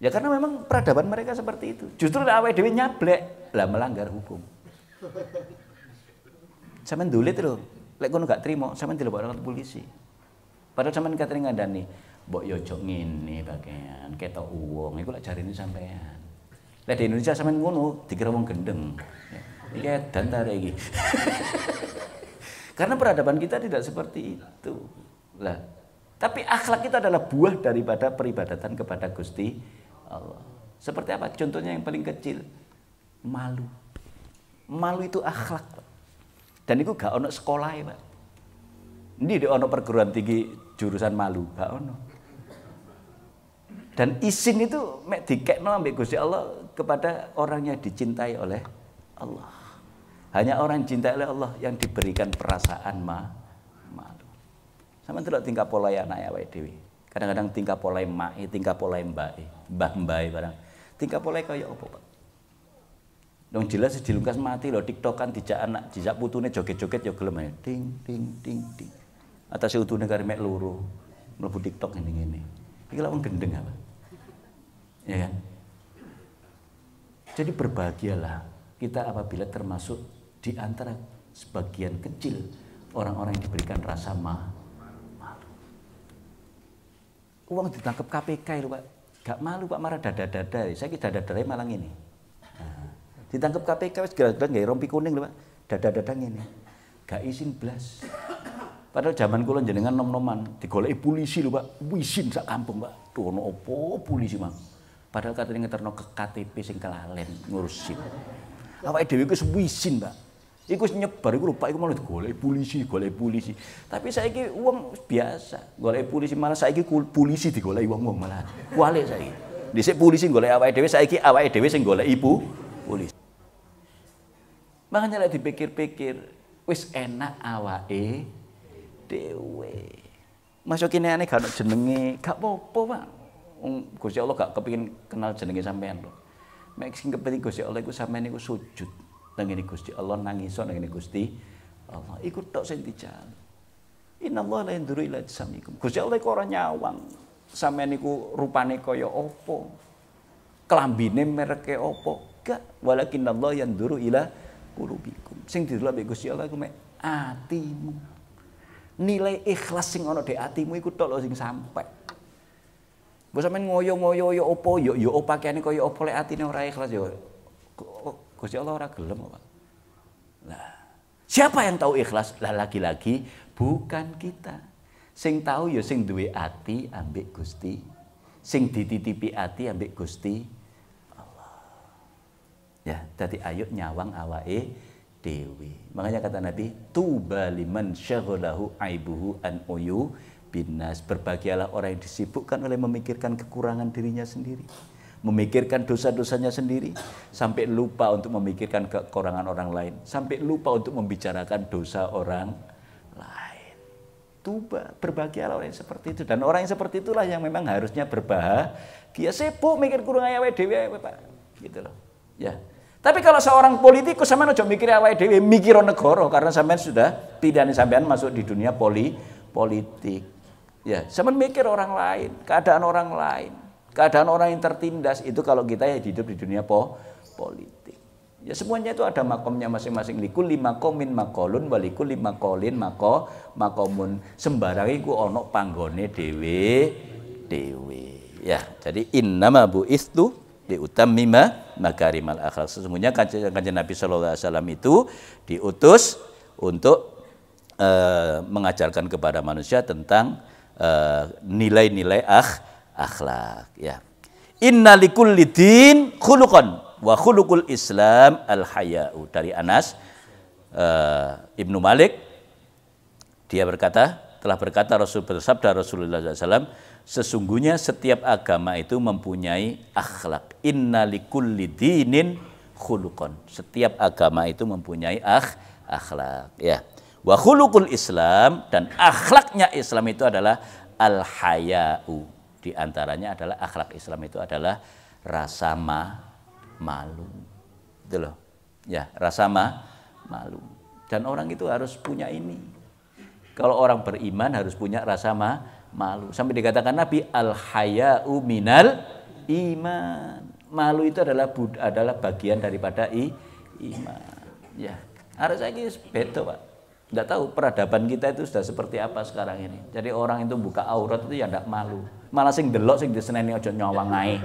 Ya karena memang peradaban mereka seperti itu. Justru awake dhewe nyablek, lah melanggar hukum. Sampeyan ndulit lho, lek kono gak trimo, sampeyan dilebokno ke polisi. Padahal sampeyan katene ngandani, mbok yo aja ngene bagian, ketok wong, iku lek jarine sampeyan. Lek di Indonesia sampeyan ngono, dikira wong gendeng. Iki edan ta iki. Karena peradaban kita tidak seperti itu. Lah, tapi akhlak itu adalah buah daripada peribadatan kepada Gusti Allah. Seperti apa? Contohnya yang paling kecil, malu. Malu itu akhlak, Pak. Dan itu gak ono sekolah ya, Pak. Ini ono perguruan tinggi jurusan malu, gak ono. Dan izin itu mek dikekno ambek Gusti Allah kepada orang yang dicintai oleh Allah. Hanya orang yang dicintai oleh Allah yang diberikan perasaan malu. Sama delok tingkah pola anak awake dhewe. Kadang-kadang tingkah pola mae, tingkah pola mbake, mbah-mbahe barang. Tingkah pola kaya apa, Pak? Dong jelas dilungkas mati lho, tiktokan dijak anak, dijak putune joget-joget ya gelem ae. Ding ding ding ding. Atase utune karo mek loro. Mlebu TikTok ngene-ngene. Iki lak wong gendeng apa? Ya kan? Jadi berbahagialah kita apabila termasuk di antara sebagian kecil orang-orang yang diberikan rasa malu. Uang ditangkap KPK lho, Pak. Gak malu, Pak, marah dada-dada. Saya kira dada-dadanya malah ngene. Nah, ditangkap KPK wis gara-gara nggawe rompi kuning lho, Pak. Dada-dada ngene. Gak izin blas. Padahal zaman kula jenengan nom-noman digoleki polisi lho, Pak. Wisin sak kampung, Pak. Tuh ono opo polisi, Mang. Padahal katanya ngeterno ke KTP sing kelalen ngurusin. Awake dhewe iku wisin, Pak. Iku nyebar iku lho, Pak, iku malah digoleki polisi. Tapi saiki wong biasa, goleki polisi malah saiki polisi digoleki wong malah. Kualik saiki. Dhisik polisi goleki awake dhewe, saiki awake dhewe sing goleki polisi. Makanya lek dipikir-pikir wis enak awake dhewe. Masuk kene ane gak ono jenenge, gak apa-apa, Pak. Gusti Allah gak kepengin kenal jenenge sampean lho. Mek sing kepengin Gusti Allah iku sampean iku sujud nang ngene Gusti Allah, nangis nang ngene Gusti Allah. Iku tok sing dijalu. Innallaha la yanzuru ila ajsamikum. Gusti Allah iku ora nyawang sampean iku rupane kaya apa. Klambine mereke apa? Gak, walakinnallaha yanzuru ila qulubikum. Sing didelok Gusti Allah iku mek atimu. Nilai ikhlas sing ana di atimu iku tok lho sing sampe. Mbok sampean ngoyo-ngoyo ya apa ya pakaiane kaya apa lek atine ora ikhlas ya. Gusti Allah ora gelem kok, Pak. Lah, siapa yang tahu ikhlas? Lah lagi-lagi bukan kita. Sing tahu ya sing duwe ati ambek Gusti. Sing dititipi ati ambek Gusti Allah. Ya, dadi ayo nyawang awake dhewe. Makanya kata Nabi, tuba liman syaghalahu aibuhu an uyu binas. Berbahagialah orang yang disibukkan oleh memikirkan kekurangan dirinya sendiri, memikirkan dosa-dosanya sendiri, sampai lupa untuk memikirkan kekurangan orang lain, sampai lupa untuk membicarakan dosa orang lain. Tuba, berbahagialah orang yang seperti itu. Dan orang yang seperti itulah yang memang harusnya berbahagia. Sibuk mikir kurang awake dhewe, Pak. Gitu loh. Ya. Tapi kalau seorang politikus sampean aja mikir awake dhewe, mikir negara, karena sampean sudah pilihan sampean masuk di dunia politik. Ya, sampean mikir orang lain, keadaan orang lain. Keadaan orang yang tertindas itu kalau kita ya hidup di dunia politik. Ya semuanya itu ada makomnya masing-masing. Likul lima komin makolun, walikul lima kolin makomun. Sembarang iku ono panggone dhewe dewe. Ya, jadi innama bu'istu liutammima makarimal akhlak. Sesungguhnya kanjeng Nabi sallallahu alaihi wasallam itu diutus untuk mengajarkan kepada manusia tentang nilai-nilai akhlak, ya. Inna likulli din khuluqan wa khuluqul Islam al-haya'u. Dari Anas Ibnu Malik, dia telah berkata Rasulullah SAW, sesungguhnya setiap agama itu mempunyai akhlak. Inna likulli dinin khuluqan. Setiap agama itu mempunyai akhlak, ya. Wa khuluqul Islam, dan akhlaknya Islam itu adalah al-haya'u. Di antaranya adalah akhlak Islam itu adalah rasa malu. Itu loh. Ya, rasa malu. Dan orang itu harus punya ini. Kalau orang beriman harus punya rasa malu. Sampai dikatakan Nabi, al-haya'u minal iman. Malu itu adalah bagian daripada iman. Ya, harus lagi beto, Pak. Tidak tahu peradaban kita itu sudah seperti apa sekarang ini. Jadi orang itu buka aurat itu ya tidak malu. Malah sing delok sing diseneni aja nyawang ae.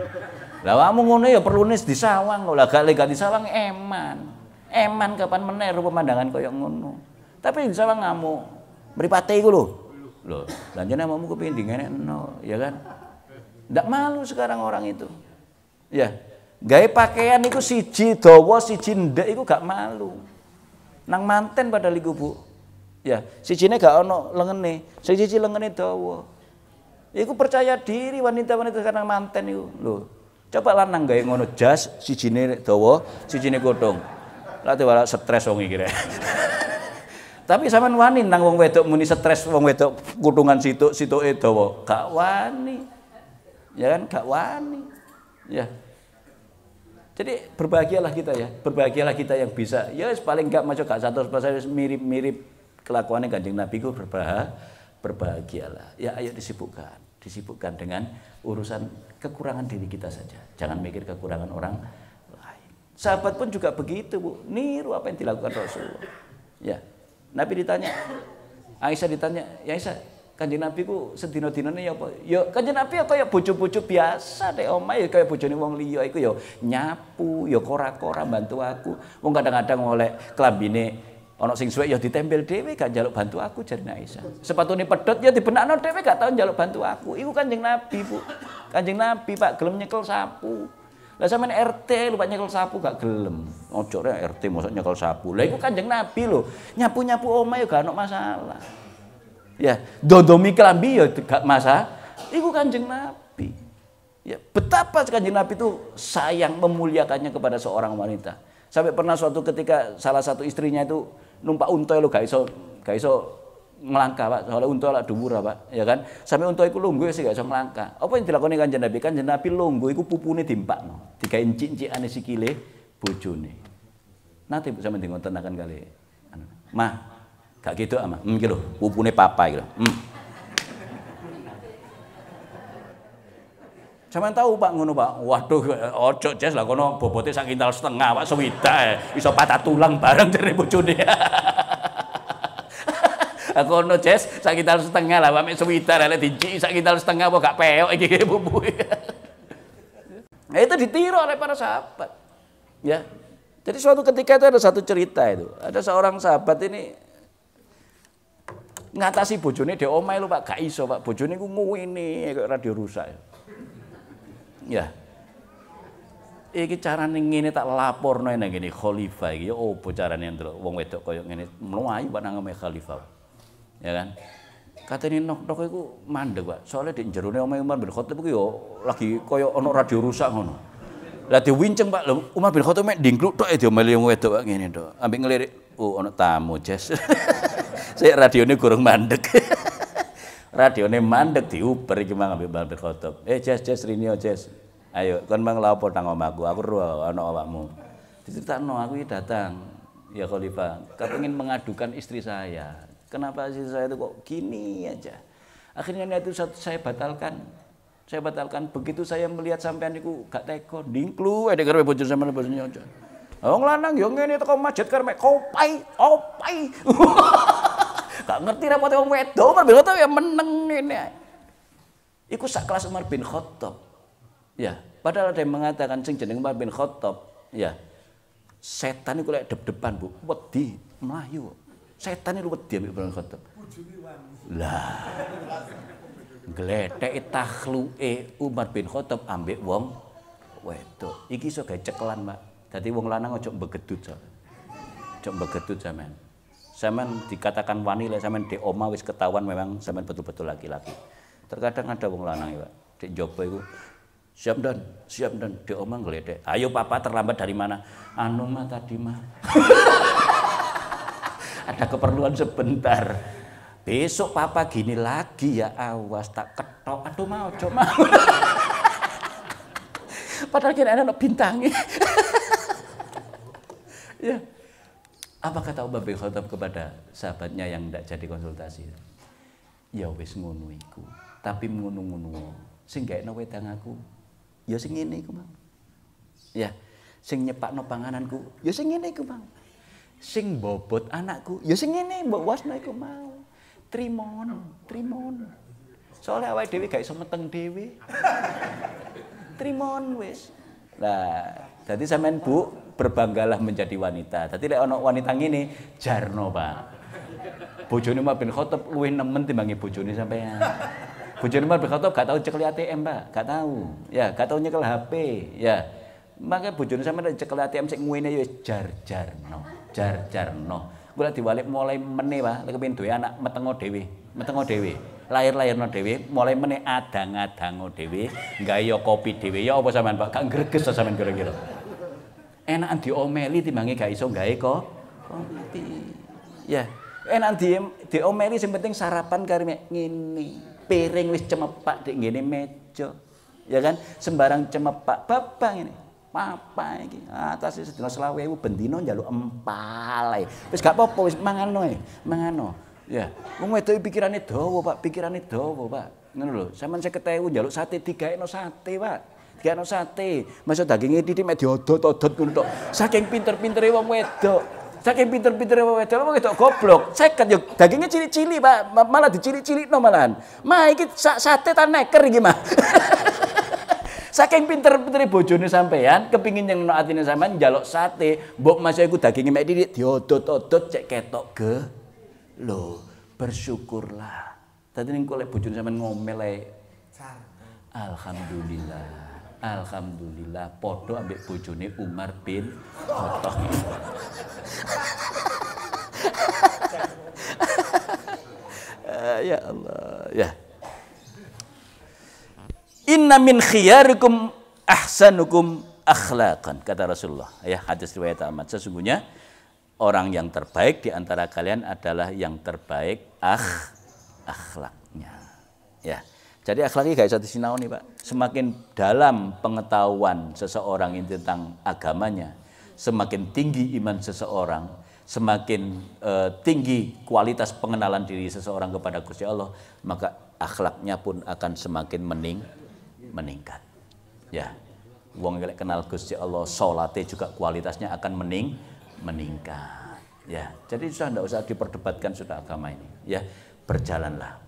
Lah kamu ngono ya perlu nis disawang. Lah gak lega disawang eman. Eman kapan meneh pemandangan koyo ngono. Tapi disawang ngamuk. Mripate iku lho. Lho, lanjane amamu kepengin dingenekno, ya kan? Ndak malu sekarang orang itu. Ya. Gawe pakaian iku siji dawa, siji ndek iku gak malu. Nang manten padahal iku, Bu. Ya, sijine gak ono lengene, siji lengene dawa. Iku percaya diri wanita-wanita sekarang manten iku. Lho, coba lanang gawe ngono jas, sijine dawa, sijine godhong. Lah wala stres wong iki rek. Tapi sampean wani nang wong wedok muni stres wong wedok kutungan situke dawa, gak wani. Ya kan, gak wani. Ya. Jadi berbahagialah kita ya, berbahagialah kita yang bisa. Ya paling gak masuk gak 100% mirip kelakuannya Kanjeng Nabi ku berbahagialah. Ya ayo disibukkan dengan urusan kekurangan diri kita saja. Jangan mikir kekurangan orang lain. Sahabat pun juga begitu, Bu. Niru apa yang dilakukan Rasulullah. Ya. Nabi ditanya, Aisyah ditanya, ya Aisyah, Kanjeng Nabi ku sedina-dinane ya apa? Ya Kanjeng Nabi ya kaya bojo-bojo biasa deh omah ya kaya bojone wong liya iku ya nyapu, ya kora-kora bantu aku. Wong kadang-kadang oleh klambine ana sing suwek ya ditempel dhewe gak njaluk bantu aku jarine Aisyah. Sepatune pedhot ya dibenakno dhewe gak tau njaluk bantu aku. Iku Kanjeng Nabi, Bu. Kanjeng Nabi Pak gelem nyekel sapu. Lah sampean RT lupa nyekel sapu gak gelem. Ojo rek RT mosok nyekel sapu. Lah iku Kanjeng Nabi lho. Nyapu-nyapu omah ya gak ono masalah. Ya, dondomi kelambi ya gak masalah. Iku Kanjeng Nabi. Ya, betapa Kanjeng Nabi itu sayang memuliakannya kepada seorang wanita. Sampai pernah suatu ketika salah satu istrinya itu numpak unta lho gak iso ngelangkah, Pak. Soalnya unta lak dhuwur, Pak, ya kan? Sampai unta iku lungguh sih gak iso ngelangkah. Apa yang dilakoni Kanjeng Nabi? Kanjeng Nabi lungguh iku pupune dimpakno, digawe encik-encikane sikile bojone. Nate sampe dingontenaken kali. Mah, gak gitu ama. Iki lho, pupune papa iki lho. Sampeyan tahu Pak ngono Pak. Waduh, ojo Jes lah kono bobote sak kintal setengah Pak swidak iso patah tulang bareng jare bojone. Kono Jes sak kintal setengah lah mek swidak lek dinciki sak kintal setengah kok gak peok iki bumbu. Nah, itu ditiru oleh para sahabat. Ya. Jadi suatu ketika itu ada satu cerita itu. Ada seorang sahabat ini ngatasi bojone dhe omahe lho Pak, gak iso Pak. Bojone ku nguwini kaya radio rusak. Ya. Iki carane ngene tak laporno nang ngene khalifah iki ya opo carane ndelok wong wedok kaya ngene mlayu Pak nang omahe khalifah. Ya kan? Katene nok-nok iku mandeg Pak. Soale di jerone omahe Umar bin Khattab iku ya lagi kaya ana radio rusak ngono. Lah diwinceng Pak, lho Umar bin Khattab mek ndingkluk tok e diomeli wong wedok Pak ngene tok. Ambek ngelirik, oh ana tamu Jes. Sik radione gorong mandeg. Radione mandek diuber iki mang ambek Umar bin Khattab. Jes Rinio Jes. Ayo kon mang lapo nang omahku. Aku ro ana awakmu. Diceritakno aku iki datang. Ya Khalifah, kepengin mengadukan istri saya. Kenapa istri saya itu kok gini aja? Akhirnya itu saya batalkan. Saya batalkan begitu saya melihat sampean niku gak teko dingklu ade karo bojone sampean bojone aja. Wong lanang yo ngene teko masjid karo mek opai. Gak ngerti rapote wong wedok, Umar bin Khattab ya meneng ngene. Iku sak kelas Umar bin Khattab. Ya, padahal ada yang mengatakan sing jeneng Umar bin Khattab, ya. Setan iku lek dep-depan, Bu, wedi mlayu. Setan iku wedi ambek Umar bin Khattab. Lah. Gletheki takhluke Umar bin Khattab ambek wong wedok. Iki iso gawe cekelan, Pak. Dadi wong lanang ojo mbegedut, Pak. Ojo mbegedut sampean. Sampean dikatakan wani lek sampean di oma wis ketahuan memang sampean betul-betul laki-laki. Terkadang ada wong lanang ya, Pak. Di jopo iku siap dan di oma ngledek. Ayo papa terlambat dari mana? Anu mah tadi mah. Ada keperluan sebentar. Besok papa gini lagi ya, awas tak ketok. Aduh mau ojo mau. Padahal kira ana bintangi. Ya. Apa kata Umar bin Khattab kepada sahabatnya yang tidak jadi konsultasi? Ya wis ngono iku. Tapi ngono-ngono sing gaekno wedang aku, ya sing ngene iku, Mang. Ya, sing nyepakno pangananku, ya sing ngene iku, Mang. Sing bobot anakku, ya sing ngene mbok wasno iku mau. Trimon. Soale awake dhewe gak iso meteng dhewe. Trimon wis. Lah, dadi sampean Bu berbanggalah menjadi wanita. Dadi lek ana wanita ngene, jarno, Pak. Bojone Umar bin Khattab luwih nemen timbange bojone sampean. Bojone Umar bin Khattab gak tau cekel ATM, Pak. Gak tahu. Ya, gak tau nyekel HP. Ya. Makanya bojone sampean cekel ATM sik ngene ya jar-jarno. Gue diwalik mulai meneh, Pak. Lek kepengin duwe anak metengo dhewe. Lahir-lahirno dhewe, mulai meneh adang-adango dhewe, gawe kopi dhewe. Ya apa sampean, Pak? Gak greges sampean kira-kira. Enakan diomeli timbange gak iso gawe kopi. Ya, enak diomeli sing penting sarapan karo ngene. Piring wis cemepak dik ngene meja. Ya kan? Sembarang cemepak bapak ngene. Papa iki atas sedina 20.000 bendina njaluk empal ae. Wis gak apa-apa wis mangano ae, mangano. Ya, wong wedok pikirane dawa, Pak, Pak. Ngono lho, sampean 50.000 njaluk sate digaekno sate, Pak. Digaekno sate. Masa daginge titik mek diodot-odot ngono tok. Saking pinter-pintere wong wedok. Wong wedok goblok. 50 yo dagingnya cilik-cilik, Pak. Malah dicilik-cilikno malahan. Mah iki sate ta neker iki, Mah. Saking pinter-pintere bojone sampean, kepingin yang atine sampean njaluk sate, mbok mas iku daginge mek titik diodot-odot cek ketok ge. Lho, bersyukurlah. Dadi ning kok bojone sampean ngomel ae. Alhamdulillah padha ambek bojone Umar bin Khattab. Ya Allah, ya. Inna min khiyarikum ahsanukum akhlaqan, kata Rasulullah. Ya, hadis riwayat Ahmad. Sesungguhnya orang yang terbaik di antara kalian adalah yang terbaik akhlaknya. Ya. Jadi akhlaknya gak bisa disinaoni, Pak. Semakin dalam pengetahuan seseorang ini tentang agamanya, semakin tinggi iman seseorang, semakin tinggi kualitas pengenalan diri seseorang kepada Gusti Allah, maka akhlaknya pun akan semakin meningkat. Ya. Wong lek kenal Gusti Allah, salate juga kualitasnya akan meningkat. Ya. Jadi sudah enggak usah diperdebatkan sudah agama ini. Ya, berjalanlah.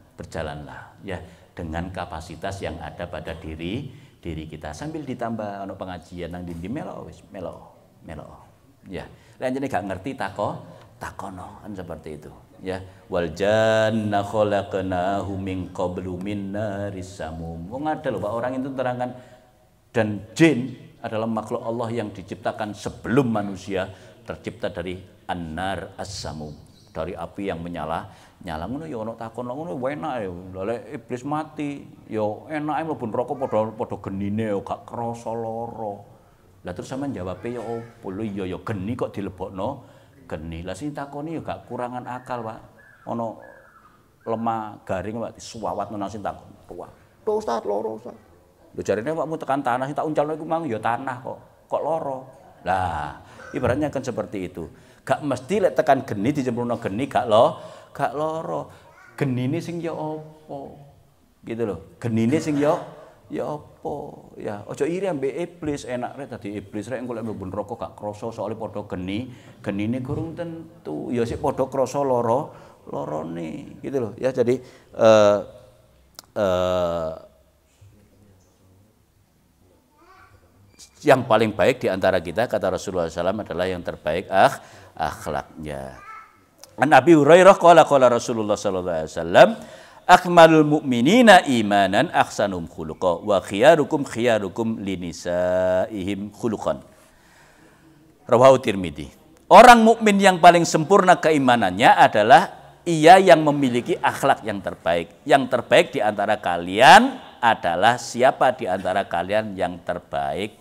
Ya, dengan kapasitas yang ada pada diri kita, sambil ditambah ono pengajian nang ndi melo. Ya. Lek jenenge gak ngerti takono kan seperti itu. Ya, wal janna khalaqnahu min qablu min naris samum. Wong ada lho Pak, orang itu terangkan, dan jin adalah makhluk Allah yang diciptakan sebelum manusia tercipta dari an-nar as-samum, dari api yang menyala. Ngono ya ono takon ngono enak ya. Lek iblis mati ya enake mlebu neraka padha genine ya gak krasa lara. Lah terus sampean jawabe ya opo lho, iya ya geni kok dilebokno geni. Lah sing takoni ya gak kurangan akal, Pak. Ono lemah garing Pak disuwawat nang sing takon. Tuh Ustaz loro Ustaz. Lho jarine awakmu tekan tanah sing tak uncalno iku mang ya tanah kok loro. Lah, ibaratnya kan seperti itu. Gak mesti lek tekan geni dicemplungno geni gak loro. Genine sing ya apa? Gitu loh. Genine sing ya apa? Ya, aja iri ambek iblis, enak rek dadi iblis rek engko lek mlebu neraka gak krasa soalé padha genine kurang tentu. Ya sik padha krasa lorone gitu loh. Ya jadi Yang paling baik di antara kita, kata Rasulullah SAW, adalah yang terbaik akhlaknya. An Abi Hurairah qala Rasulullah sallallahu alaihi wasallam, akmalul mu'minina imanan ahsanum khuluqa wa khiyarukum linisaihim khuluqan. Rawahu Tirmidzi. Orang mukmin yang paling sempurna keimanannya adalah ia yang memiliki akhlak yang terbaik. Yang terbaik di antara kalian adalah siapa di antara kalian yang terbaik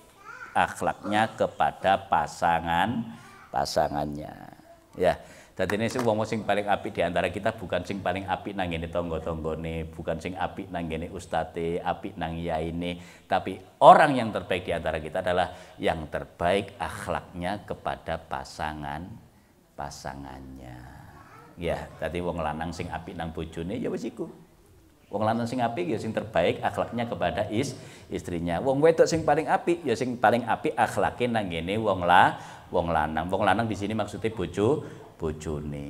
akhlaknya kepada pasangannya. Ya, dadi ini wong sing paling apik di antara kita bukan sing paling apik nang ngene tangga-tanggane, bukan sing apik nang ngene ustate, apik nang yaine, tapi orang yang terbaik di antara kita adalah yang terbaik akhlaknya kepada pasangannya. Ya, dadi wong lanang sing apik nang bojone ya wis iku. Wong lanang sing apik ya sing terbaik akhlaknya kepada istrinya. Wong wedok sing paling apik ya sing paling apik akhlake nang ngene wong lanang. Wong lanang di sini maksudnya bojone.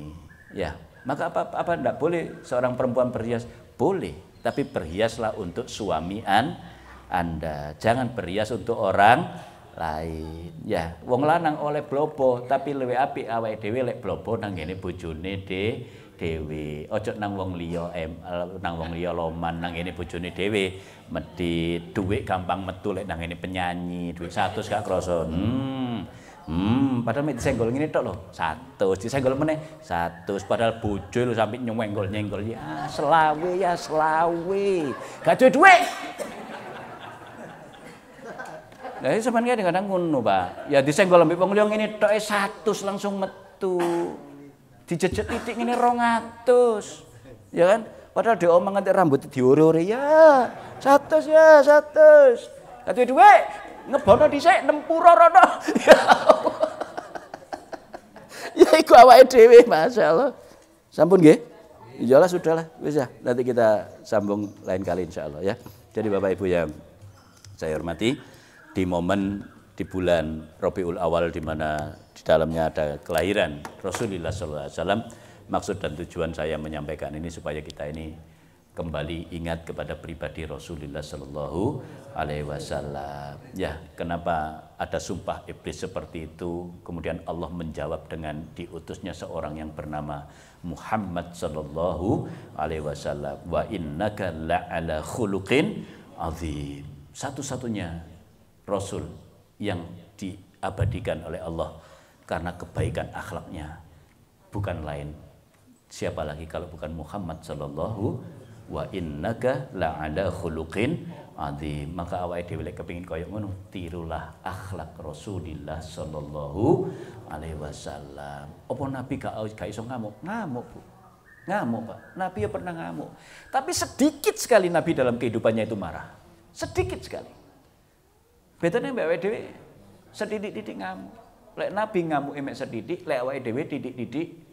Ya, maka apa enggak boleh seorang perempuan berhias? Boleh, tapi berhiaslah untuk suami Anda. Jangan berhias untuk orang lain. Ya, wong lanang oleh blobo, tapi luwih apik awake dhewe lek blobo nang ngene bojone dhewe. Ojo nang wong liya loman nang ngene bojone dhewe. Medhit, dhuwit gampang metu lek nang ngene penyanyi, dhuwit 100 gak krasa. Padahal mek disenggol ngene tok lho, 100, disenggol meneh 100, padahal bojo lho sampe nyenggol-nyenggol ya selawe. Gak duwe dhuwit. Lah iki sampean kadang-kadang ngono, Pak. Ya disenggol ambek wong liya ngene tok 100 langsung metu. Dijejet titik ngene 200. Ya kan? Padahal diomong nganti rambut diore-ore ya. 100 ya, 100. Gak duwe dhuwit. Ngebono dhisik nempura rono. Ya iku awake dhewe, masyaallah. Sampun nggih? Iyalah sudahlah, wis ya. Nanti kita sambung lain kali insyaallah ya. Jadi Bapak Ibu yang saya hormati, di momen di bulan Rabiul Awal di mana di dalamnya ada kelahiran Rasulullah SAW, maksud dan tujuan saya menyampaikan ini supaya kita ini kembali ingat kepada pribadi Rasulullah Sallallahu Alaihi Wasallam. Ya, kenapa ada sumpah iblis seperti itu? Kemudian Allah menjawab dengan diutusnya seorang yang bernama Muhammad Sallallahu Alaihi Wasallam. Wa innaka la'ala khuluqin azim. Satu-satunya Rasul yang diabadikan oleh Allah karena kebaikan akhlaknya, bukan lain siapa lagi kalau bukan Muhammad Sallallahu wa innaka la'ala khuluqin azim. Maka awake dhewe lek kepengin kaya ngono, tirulah akhlak Rasulullah sallallahu alaihi wasallam. Apa Nabi gak iso ngamuk? Ngamuk, Bu. Ngamuk, Pak. Nabi ya pernah ngamuk. Tapi sedikit sekali Nabi dalam kehidupannya itu marah. Sedikit sekali. Bedane mbek awake dhewe sedidik-didik ngamuk. Lek Nabi ngamuk mek sedidik, lek awake dhewe didik-didik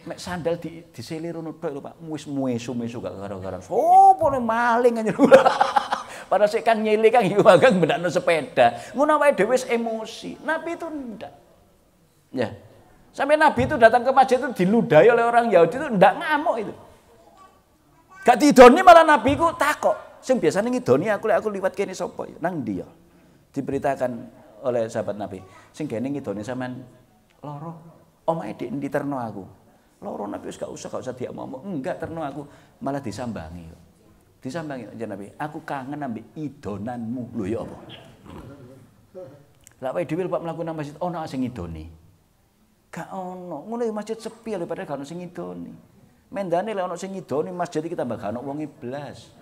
mek sandal diselir ngono tok lho Pak. Muis-muisu gak karo-karo. Sopo maling anjir. Padahal sik kan nyele kan iki wagang bendakno sepeda. Ngono awake dhewe wis emosi. Nabi itu ndak. Ya. Sampai Nabi itu datang ke masjid itu diludahi oleh orang Yahudi itu ndak ngamuk itu. Gak didoni malah Nabi ku takok. Sing biasane ngidoni aku liwat kene sapa ya? Nang ndi ya? Diberitakan oleh sahabat Nabi. Sing kene ngidoni sampean loro. Omahe dik ndi terno aku. Loro Nabi wis gak usah dia ngomong. Enggak terno aku, malah disambangi. Disambangi aja Nabi. Aku kangen ambek idonanmu. Lho ya apa? Lah wae dhewe Pak mlaku nang masjid ono sing ngidoni. Gak ono. Ngono ya masjid sepi lho padahal gak ono sing ngidoni. Mendane lek ono sing ngidoni masjid iki tambah gak ono wong blas.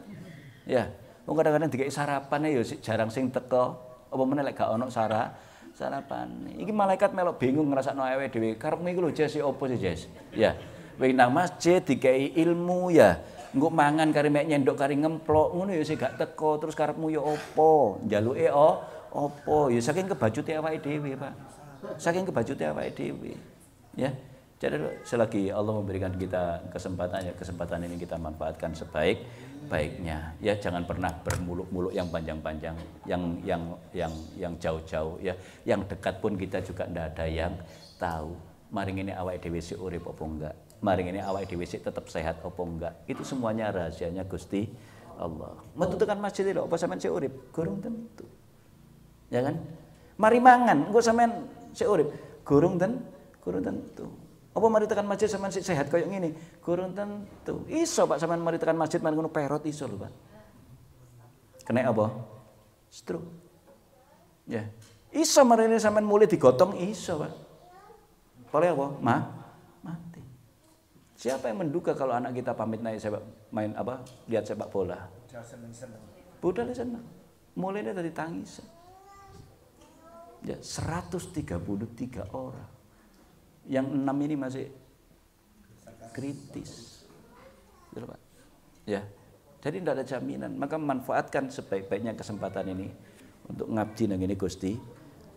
Ya, wong kadang-kadang dikek sarapane ya jarang sing teko. Apa meneh lek gak ono sarapan. Iki malaikat melok bingung ngrasakno awake dhewe. Karepmu iku lho Jes opo sih Jes? Ya, kowe nang masjid dikei ilmu ya. Engko mangan kari mek nyendok kari ngemplok ngono ya sing gak teko terus karepmu ya opo? Njaluke opo? Ya saking kebajute awake dhewe, Pak. Saking kebajute awake dhewe. Ya. Jadi selagi Allah memberikan kita kesempatan ini kita manfaatkan sebaik-baiknya. Ya, jangan pernah bermuluk-muluk yang panjang-panjang, yang jauh-jauh ya. Yang dekat pun kita juga ndak ada yang tahu. Maring ini awake dhewe sik urip apa enggak? Maring ini awake dhewe sik tetep sehat apa enggak? Itu semuanya rahasianya Gusti Allah. Metu tekan masjid lho apa sampean sik urip? Gurung tentu. Ya kan? Mari mangan, engko sampean sik urip, gurung tentu. Apa mari tekan masjid sampean sik sehat koyo ngene? Gurung tentu. Iso Pak sampean mari tekan masjid mari ngono perot iso lho, Pak. Kena apa? Stroke. Ya. Iso mari sampean mulai digotong iso, Pak. Oleh apa? Mati. Siapa yang menduga kalau anak kita pamit naik main apa? Lihat sepak bola. Budal seneng. Mulainya dari tangis. Ya, 133 orang. Yang 6 ini masih kritis. Betul, Pak? Ya. Jadi tidak ada jaminan. Maka manfaatkan sebaik-baiknya kesempatan ini untuk ngabdi nang ngene Gusti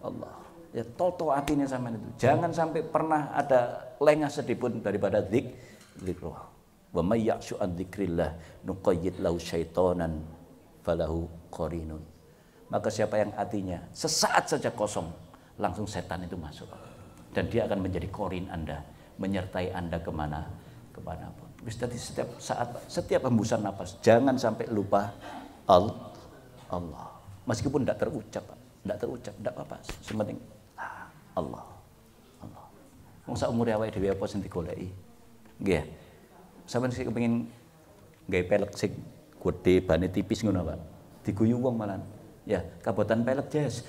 Allah. Ya, toto atine sampean itu. Jangan sampai pernah ada lengah sedipun daripada zikrullah. Wa may ya'shu an dzikrillah nuqayyid lahu syaitonan falahu qarinun. Maka siapa yang hatinya sesaat saja kosong, langsung setan itu masuk. Dan dia akan menjadi korin Anda, menyertai Anda kemanapun. Jadi setiap saat, setiap hembusan napas, jangan sampai lupa Allah. Meskipun tidak terucap, tidak apa-apa. Sementing Allah. Wong sak umure awake dhewe apa sing digoleki? Nggih. Sampeyan sing kepengin gawe pelek sing gedhe bane tipis ngono, Pak. Diguyu wong malan. Ya, kabotan pelek jes.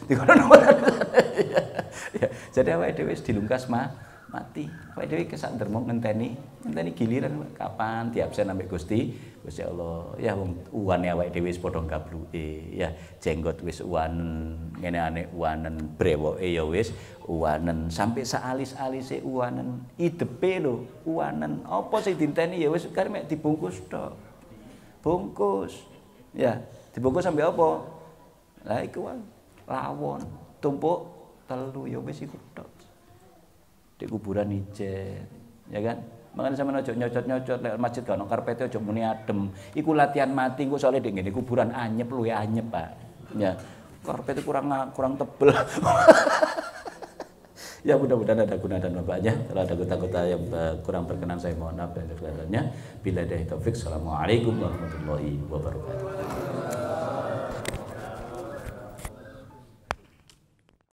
Ya, jadi awake dhewe wis dilungkas mati. Awake dhewe kesak dermo ngenteni giliran kapan diabsen ambek Gusti Allah. Ya wong uwane awake dhewe wis padha gabluke. Ya, jenggot wis uwanen, ngene ane uwanen, brewoke ya wis uwanen, sampai saalis-alise uwanen, idepe lho uwanen. Apa sing dinteni ya wis kare mek dibungkus tok. Bungkus. Ya, dibungkus sampai apa? Lah iku lawon, tumpuk telu ya wis iku tok. Di kuburan ijen, ya kan? Makanya sampeyan aja nyocot-nyocot lek masjid gak ono karpete aja muni adem. Iku latihan mati engko soalnya ndek ngene kuburan anyep luwe anyep, Pak. Ya. Karpete kurang tebel. Ya mudah-mudahan ada guna dan manfaatnya. Kalau ada kota-kota yang kurang berkenan saya mohon maaf dan kekeliruannya. Bila ada taufik. Assalamualaikum warahmatullahi wabarakatuh.